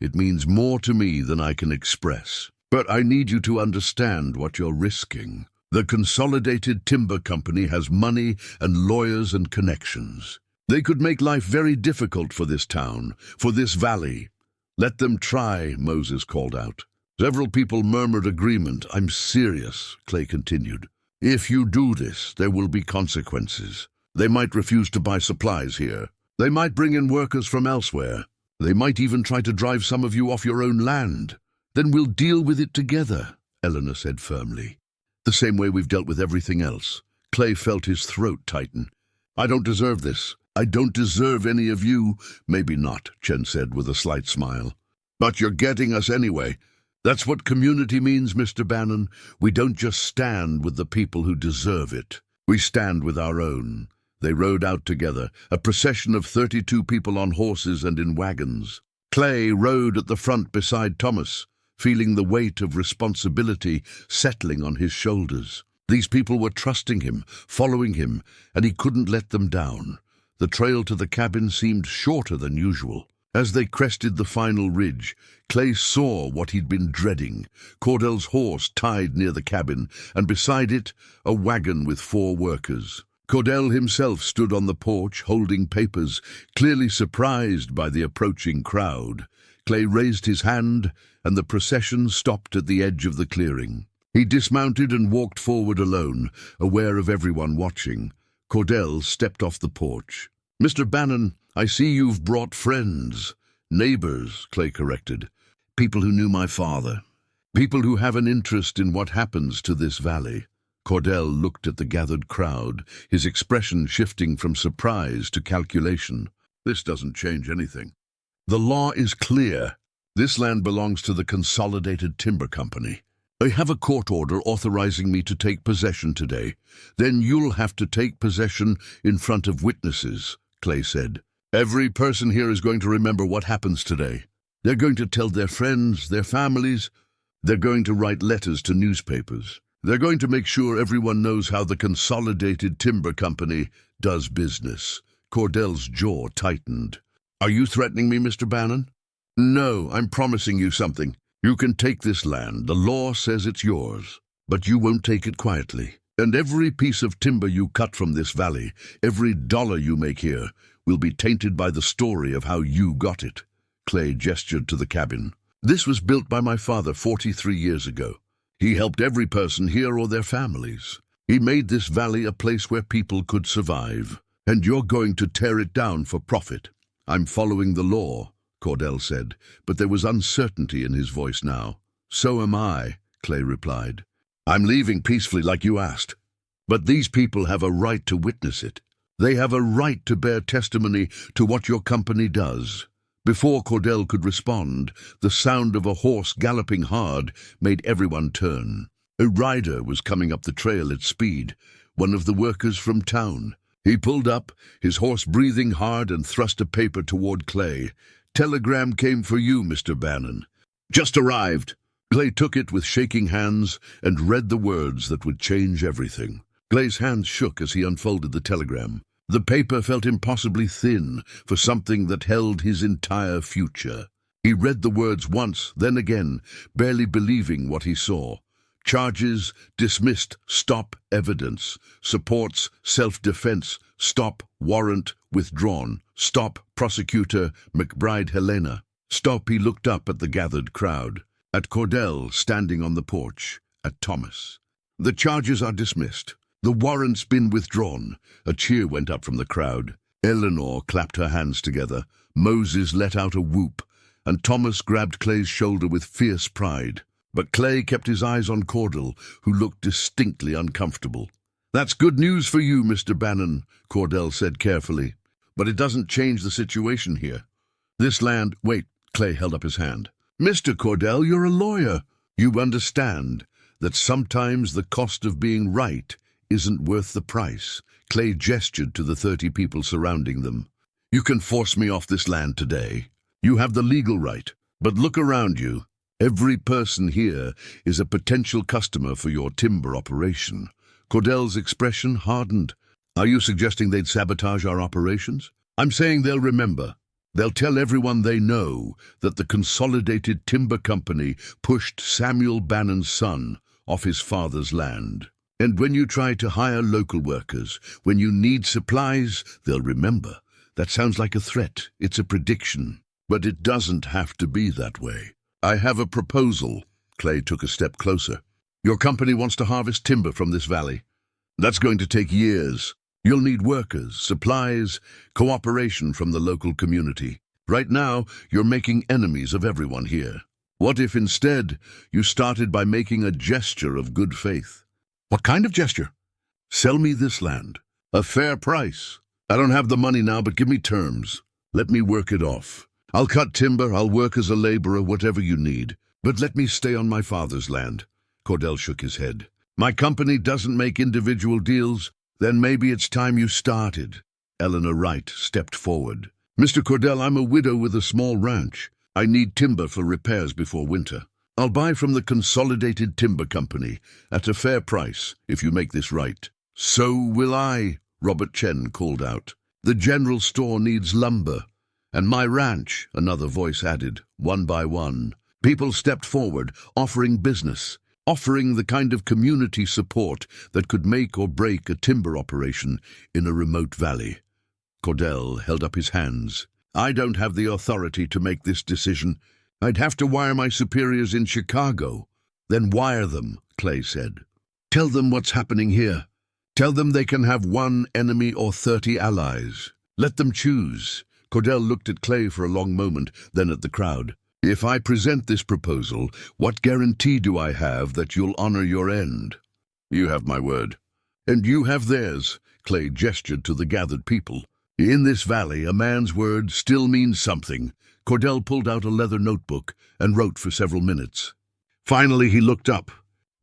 A: it means more to me than I can express. But I need you to understand what you're risking. The Consolidated Timber Company has money and lawyers and connections. They could make life very difficult for this town, for this valley." "Let them try," Moses called out. Several people murmured agreement. "I'm serious," Clay continued. "If you do this, there will be consequences. They might refuse to buy supplies here. They might bring in workers from elsewhere. They might even try to drive some of you off your own land. Then we'll deal with it together, Eleanor said firmly. The same way we've dealt with everything else. Clay felt his throat tighten. I don't deserve this. I don't deserve any of you. Maybe not, Chen said with a slight smile. But you're getting us anyway. That's what community means, Mr. Bannon. We don't just stand with the people who deserve it. We stand with our own. They rode out together, a procession of 32 people on horses and in wagons. Clay rode at the front beside Thomas, feeling the weight of responsibility settling on his shoulders. These people were trusting him, following him, and he couldn't let them down. The trail to the cabin seemed shorter than usual. As they crested the final ridge, Clay saw what he'd been dreading. Cordell's horse tied near the cabin, and beside it, a wagon with 4 workers. Cordell himself stood on the porch, holding papers, clearly surprised by the approaching crowd. Clay raised his hand, and the procession stopped at the edge of the clearing. He dismounted and walked forward alone, aware of everyone watching. Cordell stepped off the porch. Mr. Bannon, I see you've brought friends. Neighbors, Clay corrected. People who knew my father. People who have an interest in what happens to this valley. Cordell looked at the gathered crowd, his expression shifting from surprise to calculation. This doesn't change anything. The law is clear. This land belongs to the Consolidated Timber Company. I have a court order authorizing me to take possession today. Then you'll have to take possession in front of witnesses, Clay said. Every person here is going to remember what happens today. They're going to tell their friends, their families. They're going to write letters to newspapers. They're going to make sure everyone knows how the Consolidated Timber Company does business. Cordell's jaw tightened. Are you threatening me, Mr. Bannon? No, I'm promising you something. You can take this land. The law says it's yours. But you won't take it quietly. And every piece of timber you cut from this valley, every dollar you make here, will be tainted by the story of how you got it. Clay gestured to the cabin. This was built by my father 43 years ago. He helped every person here or their families. He made this valley a place where people could survive. And you're going to tear it down for profit. I'm following the law, Cordell said, but there was uncertainty in his voice now. So am I, Clay replied. I'm leaving peacefully like you asked. But these people have a right to witness it. They have a right to bear testimony to what your company does. Before Cordell could respond, the sound of a horse galloping hard made everyone turn. A rider was coming up the trail at speed, one of the workers from town. He pulled up, his horse breathing hard, and thrust a paper toward Clay. Telegram came for you, Mr. Bannon. Just arrived. Clay took it with shaking hands and read the words that would change everything. Clay's hands shook as he unfolded the telegram. The paper felt impossibly thin for something that held his entire future. He read the words once, then again, barely believing what he saw. Charges dismissed, stop evidence. Supports self-defense, stop warrant withdrawn. Stop prosecutor McBride Helena. Stop. He looked up at the gathered crowd. At Cordell standing on the porch. At Thomas. The charges are dismissed. The warrant's been withdrawn. A cheer went up from the crowd. Eleanor clapped her hands together. Moses let out a whoop, and Thomas grabbed Clay's shoulder with fierce pride. But Clay kept his eyes on Cordell, who looked distinctly uncomfortable. That's good news for you, Mr. Bannon, Cordell said carefully. But it doesn't change the situation here. This land— Wait, Clay held up his hand. Mr. Cordell, you're a lawyer. You understand that sometimes the cost of being right isn't worth the price. Clay gestured to the 30 people surrounding them. You can force me off this land today. You have the legal right. But look around you. Every person here is a potential customer for your timber operation. Cordell's expression hardened. Are you suggesting they'd sabotage our operations? I'm saying they'll remember. They'll tell everyone they know that the Consolidated Timber Company pushed Samuel Bannon's son off his father's land. And when you try to hire local workers, when you need supplies, they'll remember. That sounds like a threat. It's a prediction. But it doesn't have to be that way. I have a proposal. Clay took a step closer. Your company wants to harvest timber from this valley. That's going to take years. You'll need workers, supplies, cooperation from the local community. Right now, you're making enemies of everyone here. What if instead you started by making a gesture of good faith? What kind of gesture? Sell me this land. A fair price. I don't have the money now, but give me terms. Let me work it off. I'll cut timber, I'll work as a laborer, whatever you need. But let me stay on my father's land. Cordell shook his head. My company doesn't make individual deals. Then maybe it's time you started. Eleanor Wright stepped forward. Mr. Cordell, I'm a widow with a small ranch. I need timber for repairs before winter. I'll buy from the Consolidated Timber Company at a fair price if you make this right. So will I, Robert Chen called out. The general store needs lumber. And my ranch, another voice added, one by one. People stepped forward, offering business, offering the kind of community support that could make or break a timber operation in a remote valley. Cordell held up his hands. I don't have the authority to make this decision. I'd have to wire my superiors in Chicago. Then wire them, Clay said. Tell them what's happening here. Tell them they can have 1 enemy or 30 allies. Let them choose. Cordell looked at Clay for a long moment, then at the crowd. If I present this proposal, what guarantee do I have that you'll honor your end? You have my word. And you have theirs, Clay gestured to the gathered people. In this valley, a man's word still means something. Cordell pulled out a leather notebook and wrote for several minutes. Finally, he looked up.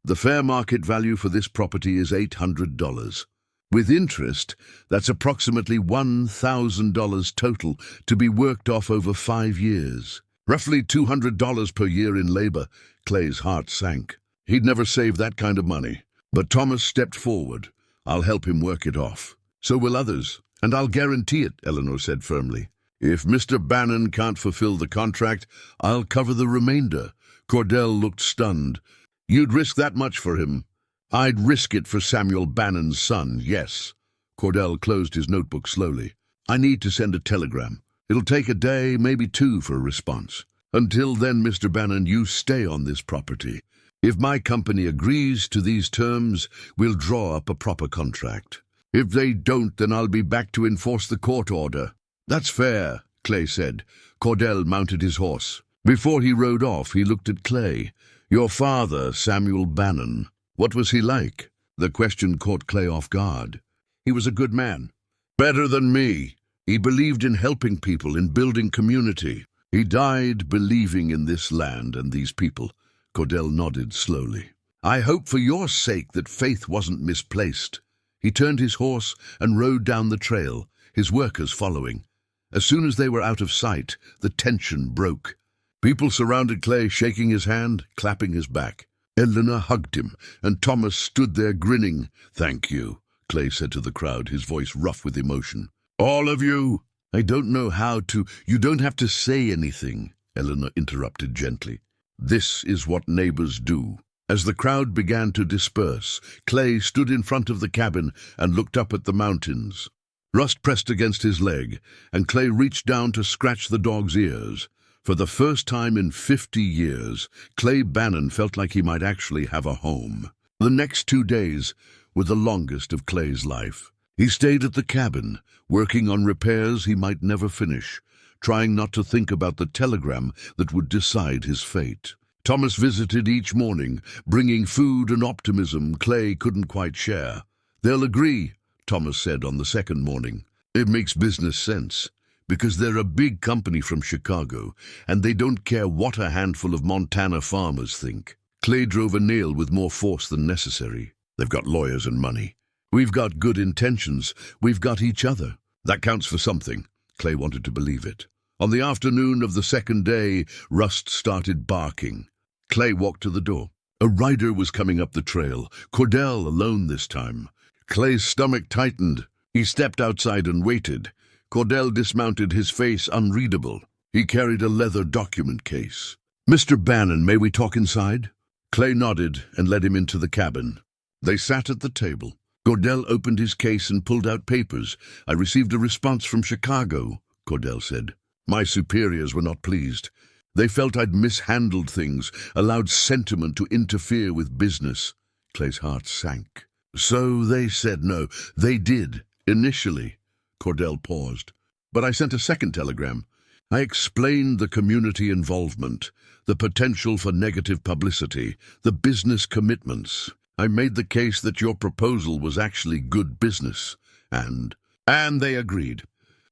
A: The fair market value for this property is $800. With interest, that's approximately $1,000 total to be worked off over 5 years. Roughly $200 per year in labor. Clay's heart sank. He'd never saved that kind of money. But Thomas stepped forward. I'll help him work it off. So will others. And I'll guarantee it, Eleanor said firmly. If Mr. Bannon can't fulfill the contract, I'll cover the remainder. Cordell looked stunned. You'd risk that much for him? I'd risk it for Samuel Bannon's son, yes. Cordell closed his notebook slowly. I need to send a telegram. It'll take a day, maybe 2 for a response. Until then, Mr. Bannon, you stay on this property. If my company agrees to these terms, we'll draw up a proper contract. If they don't, then I'll be back to enforce the court order. That's fair, Clay said. Cordell mounted his horse. Before he rode off, he looked at Clay. Your father, Samuel Bannon, what was he like? The question caught Clay off guard. He was a good man. Better than me. He believed in helping people, in building community. He died believing in this land and these people. Cordell nodded slowly. I hope for your sake that faith wasn't misplaced. He turned his horse and rode down the trail, his workers following. As soon as they were out of sight, the tension broke. People surrounded Clay, shaking his hand, clapping his back. Eleanor hugged him, and Thomas stood there grinning. Thank you, Clay said to the crowd, his voice rough with emotion. All of you. I don't know how to. You don't have to say anything, Eleanor interrupted gently. This is what neighbors do. As the crowd began to disperse, Clay stood in front of the cabin and looked up at the mountains. Rust pressed against his leg, and Clay reached down to scratch the dog's ears. For the first time in 50 years, Clay Bannon felt like he might actually have a home. The next 2 days were the longest of Clay's life. He stayed at the cabin, working on repairs he might never finish, trying not to think about the telegram that would decide his fate. Thomas visited each morning, bringing food and optimism Clay couldn't quite share. They'll agree, Thomas said on the second morning. It makes business sense, because they're a big company from Chicago, and they don't care what a handful of Montana farmers think. Clay drove a nail with more force than necessary. They've got lawyers and money. We've got good intentions. We've got each other. That counts for something. Clay wanted to believe it. On the afternoon of the second day, Rust started barking. Clay walked to the door. A rider was coming up the trail, Cordell alone this time. Clay's stomach tightened. He stepped outside and waited. Cordell dismounted, his face unreadable. He carried a leather document case. Mr. Bannon, may we talk inside? Clay nodded and led him into the cabin. They sat at the table. Cordell opened his case and pulled out papers. I received a response from Chicago, Cordell said. My superiors were not pleased. They felt I'd mishandled things, allowed sentiment to interfere with business. Clay's heart sank. So they said no. They did, initially. Cordell paused. But I sent a second telegram. I explained the community involvement, the potential for negative publicity, the business commitments. I made the case that your proposal was actually good business, and they agreed.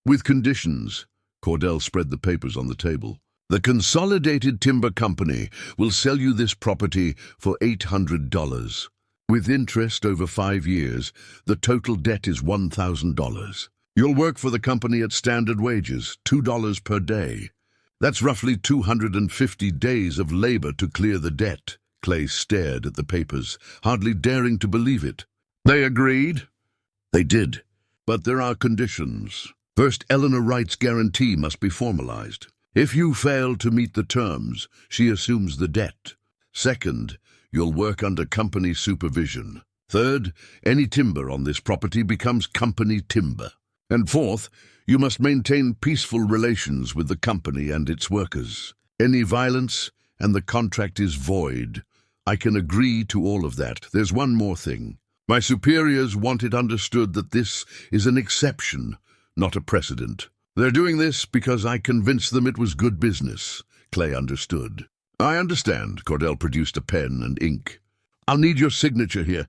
A: With conditions. Cordell spread the papers on the table. The Consolidated Timber Company will sell you this property for $800. With interest over 5 years, the total debt is $1,000. You'll work for the company at standard wages, $2 per day. That's roughly 250 days of labor to clear the debt. Clay stared at the papers, hardly daring to believe it. They agreed? They did. But there are conditions. First, Eleanor Wright's guarantee must be formalized. If you fail to meet the terms, she assumes the debt. Second, you'll work under company supervision. Third, any timber on this property becomes company timber. And fourth, you must maintain peaceful relations with the company and its workers. Any violence, and the contract is void. I can agree to all of that. There's one more thing. My superiors want it understood that this is an exception, not a precedent. They're doing this because I convinced them it was good business. Clay understood. I understand. Cordell produced a pen and ink. I'll need your signature here,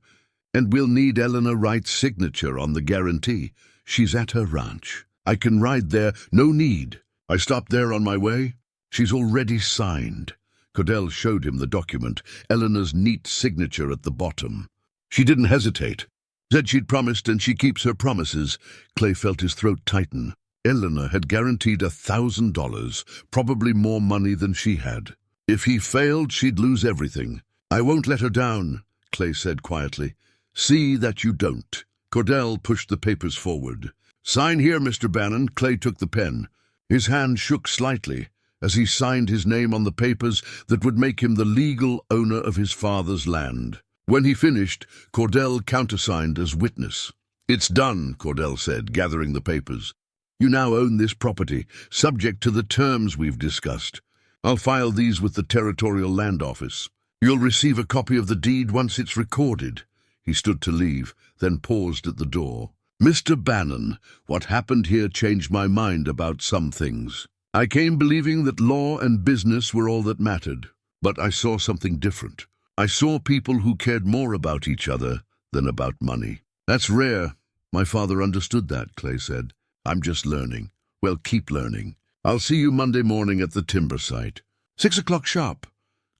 A: and we'll need Eleanor Wright's signature on the guarantee. She's at her ranch. I can ride there, no need. I stopped there on my way. She's already signed. Cordell showed him the document, Eleanor's neat signature at the bottom. She didn't hesitate. Said she'd promised, and she keeps her promises. Clay felt his throat tighten. Eleanor had guaranteed $1,000, probably more money than she had. If he failed, she'd lose everything. I won't let her down, Clay said quietly. See that you don't. Cordell pushed the papers forward. Sign here, Mr. Bannon. Clay took the pen. His hand shook slightly as he signed his name on the papers that would make him the legal owner of his father's land. When he finished, Cordell countersigned as witness. It's done, Cordell said, gathering the papers. You now own this property, subject to the terms we've discussed. I'll file these with the Territorial Land Office. You'll receive a copy of the deed once it's recorded. He stood to leave, then paused at the door. Mr. Bannon, what happened here changed my mind about some things. I came believing that law and business were all that mattered, but I saw something different. I saw people who cared more about each other than about money. That's rare. My father understood that, Clay said. I'm just learning. Well, keep learning. I'll see you Monday morning at the timber site. 6 o'clock sharp.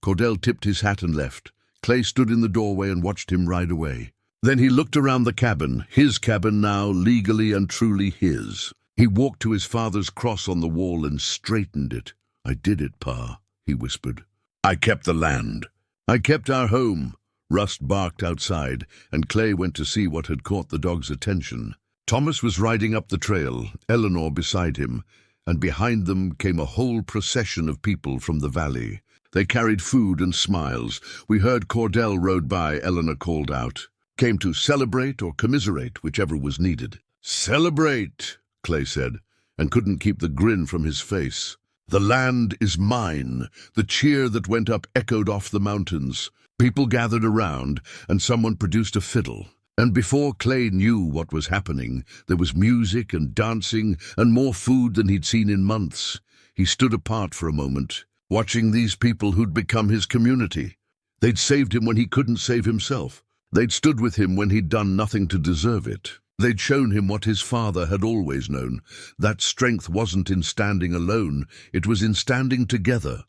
A: Cordell tipped his hat and left. Clay stood in the doorway and watched him ride away. Then he looked around the cabin, his cabin now, legally and truly his. He walked to his father's cross on the wall and straightened it. I did it, Pa, he whispered. I kept the land. I kept our home. Rust barked outside, and Clay went to see what had caught the dog's attention. Thomas was riding up the trail, Eleanor beside him, and behind them came a whole procession of people from the valley. They carried food and smiles. We heard Cordell rode by, Eleanor called out. Came to celebrate or commiserate, whichever was needed. Celebrate, Clay said, and couldn't keep the grin from his face. The land is mine. The cheer that went up echoed off the mountains. People gathered around, and someone produced a fiddle. And before Clay knew what was happening, there was music and dancing and more food than he'd seen in months. He stood apart for a moment, watching these people who'd become his community. They'd saved him when he couldn't save himself. They'd stood with him when he'd done nothing to deserve it. They'd shown him what his father had always known. That strength wasn't in standing alone, it was in standing together.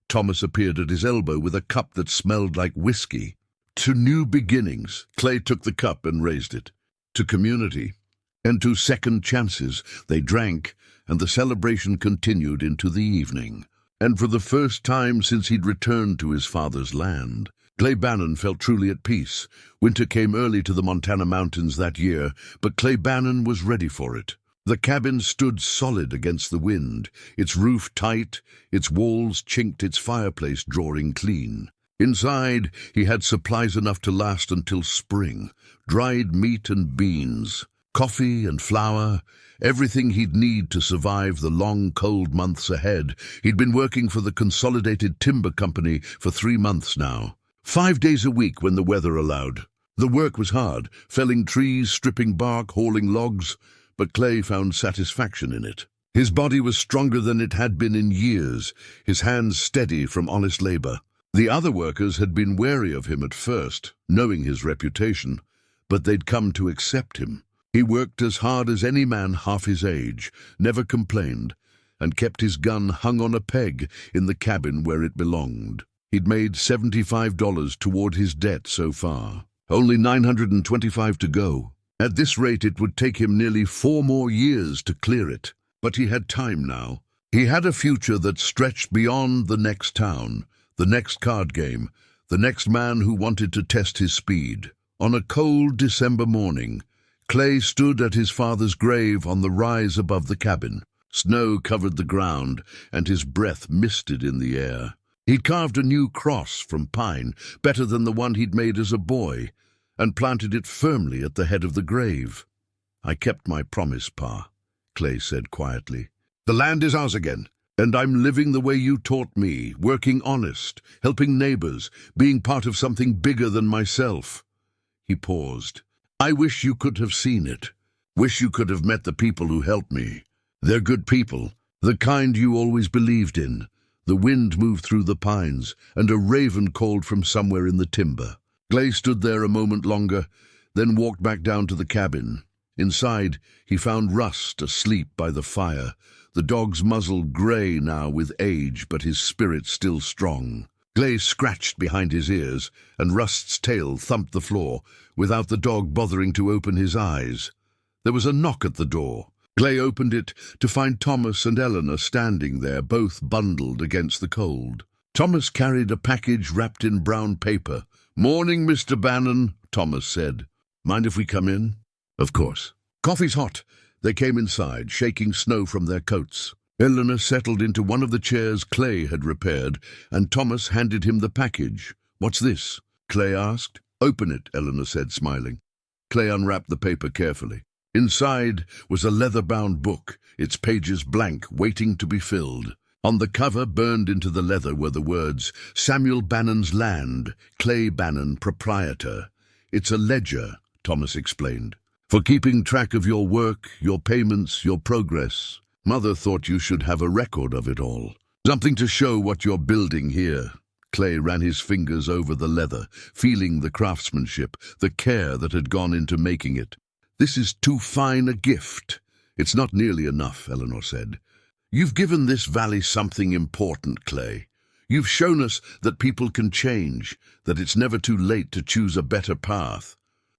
A: Thomas appeared at his elbow with a cup that smelled like whiskey. To new beginnings, Clay took the cup and raised it. To community, and to second chances, they drank, and the celebration continued into the evening. And for the first time since he'd returned to his father's land, Clay Bannon felt truly at peace. Winter came early to the Montana mountains that year, but Clay Bannon was ready for it. The cabin stood solid against the wind, its roof tight, its walls chinked, its fireplace drawing clean. Inside, he had supplies enough to last until spring. Dried meat and beans, coffee and flour, everything he'd need to survive the long, cold months ahead. He'd been working for the Consolidated Timber Company for 3 months now. 5 days a week when the weather allowed. The work was hard, felling trees, stripping bark, hauling logs, but Clay found satisfaction in it. His body was stronger than it had been in years, his hands steady from honest labor. The other workers had been wary of him at first, knowing his reputation, but they'd come to accept him. He worked as hard as any man half his age, never complained, and kept his gun hung on a peg in the cabin where it belonged. He'd made $75 toward his debt so far. Only $925 to go. At this rate, it would take him nearly 4 more years to clear it. But he had time now. He had a future that stretched beyond the next town, the next card game, the next man who wanted to test his speed. On a cold December morning, Clay stood at his father's grave on the rise above the cabin. Snow covered the ground, and his breath misted in the air. He'd carved a new cross from pine, better than the one he'd made as a boy, and planted it firmly at the head of the grave. "I kept my promise, Pa," Clay said quietly. "The land is ours again, and I'm living the way you taught me, working honest, helping neighbors, being part of something bigger than myself." He paused. "I wish you could have seen it. Wish you could have met the people who helped me. They're good people, the kind you always believed in." The wind moved through the pines, and a raven called from somewhere in the timber. Clay stood there a moment longer, then walked back down to the cabin. Inside, he found Rust asleep by the fire, the dog's muzzle gray now with age, but his spirit still strong. Clay scratched behind his ears, and Rust's tail thumped the floor, without the dog bothering to open his eyes. There was a knock at the door. Clay opened it to find Thomas and Eleanor standing there, both bundled against the cold. Thomas carried a package wrapped in brown paper. "Morning, Mr. Bannon," Thomas said. "Mind if we come in?" "Of course." "Coffee's hot." They came inside, shaking snow from their coats. Eleanor settled into one of the chairs Clay had repaired, and Thomas handed him the package. "What's this?" Clay asked. "Open it," Eleanor said, smiling. Clay unwrapped the paper carefully. Inside was a leather-bound book, its pages blank, waiting to be filled. On the cover, burned into the leather, were the words, "Samuel Bannon's land, Clay Bannon, proprietor." "It's a ledger," Thomas explained, "for keeping track of your work, your payments, your progress. Mother thought you should have a record of it all. Something to show what you're building here." Clay ran his fingers over the leather, feeling the craftsmanship, the care that had gone into making it. "This is too fine a gift." "It's not nearly enough," Eleanor said. "You've given this valley something important, Clay. You've shown us that people can change, that it's never too late to choose a better path.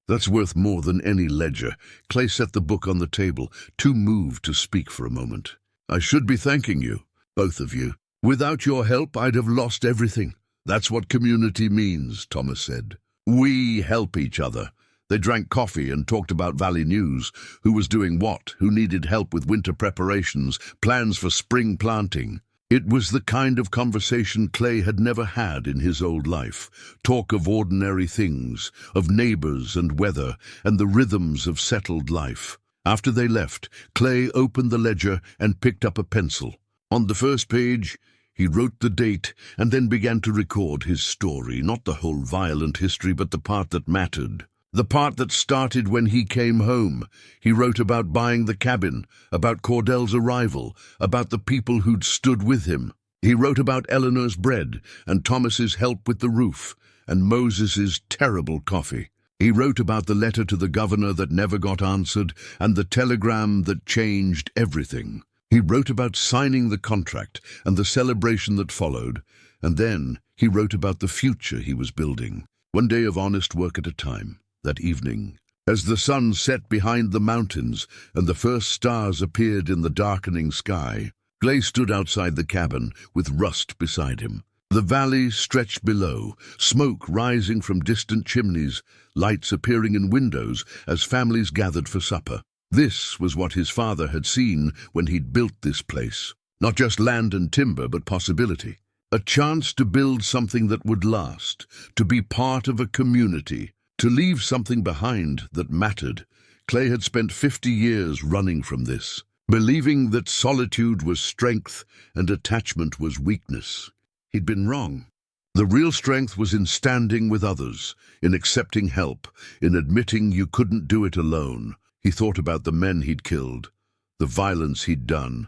A: That's worth more than any ledger." Clay set the book on the table, too moved to speak for a moment. "I should be thanking you, both of you. Without your help, I'd have lost everything." "That's what community means," Thomas said. "We help each other." They drank coffee and talked about Valley news, who was doing what, who needed help with winter preparations, plans for spring planting. It was the kind of conversation Clay had never had in his old life. Talk of ordinary things, of neighbors and weather, and the rhythms of settled life. After they left, Clay opened the ledger and picked up a pencil. On the first page, he wrote the date and then began to record his story, not the whole violent history, but the part that mattered. The part that started when he came home. He wrote about buying the cabin, about Cordell's arrival, about the people who'd stood with him. He wrote about Eleanor's bread and Thomas's help with the roof and Moses's terrible coffee. He wrote about the letter to the governor that never got answered and the telegram that changed everything. He wrote about signing the contract and the celebration that followed, and then he wrote about the future he was building, one day of honest work at a time. That evening, as the sun set behind the mountains and the first stars appeared in the darkening sky, Clay stood outside the cabin with Rust beside him. The valley stretched below, smoke rising from distant chimneys, lights appearing in windows as families gathered for supper. This was what his father had seen when he'd built this place. Not just land and timber, but possibility. A chance to build something that would last, to be part of a community. To leave something behind that mattered. Clay had spent 50 years running from this, believing that solitude was strength and attachment was weakness. He'd been wrong. The real strength was in standing with others, in accepting help, in admitting you couldn't do it alone. He thought about the men he'd killed, the violence he'd done,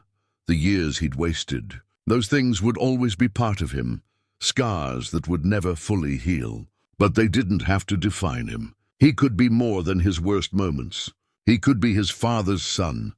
A: the years he'd wasted. Those things would always be part of him, scars that would never fully heal. But they didn't have to define him. He could be more than his worst moments. He could be his father's son.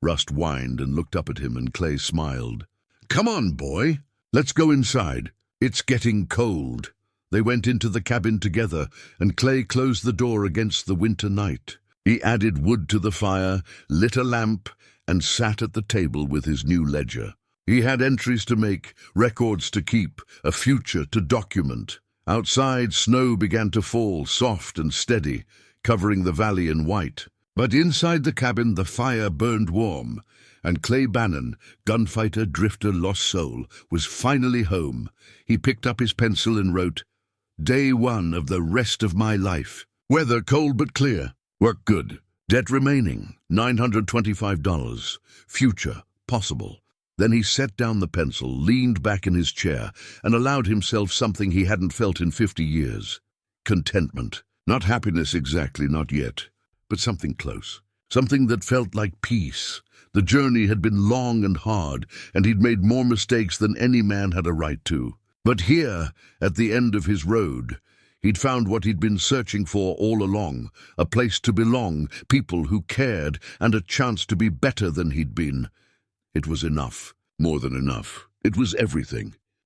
A: Rust whined and looked up at him, and Clay smiled. "Come on, boy. Let's go inside. It's getting cold." They went into the cabin together, and Clay closed the door against the winter night. He added wood to the fire, lit a lamp, and sat at the table with his new ledger. He had entries to make, records to keep, a future to document. Outside, snow began to fall, soft and steady, covering the valley in white. But inside the cabin, the fire burned warm, and Clay Bannon, gunfighter, drifter, lost soul, was finally home. He picked up his pencil and wrote, "Day 1 of the rest of my life. Weather cold but clear. Work good. Debt remaining, $925. Future possible." Then he set down the pencil, leaned back in his chair, and allowed himself something he hadn't felt in 50 years. Contentment. Not happiness exactly, not yet, but something close. Something that felt like peace. The journey had been long and hard, and he'd made more mistakes than any man had a right to. But here, at the end of his road, he'd found what he'd been searching for all along, a place to belong, people who cared, and a chance to be better than he'd been. It was enough, more than enough. It was everything.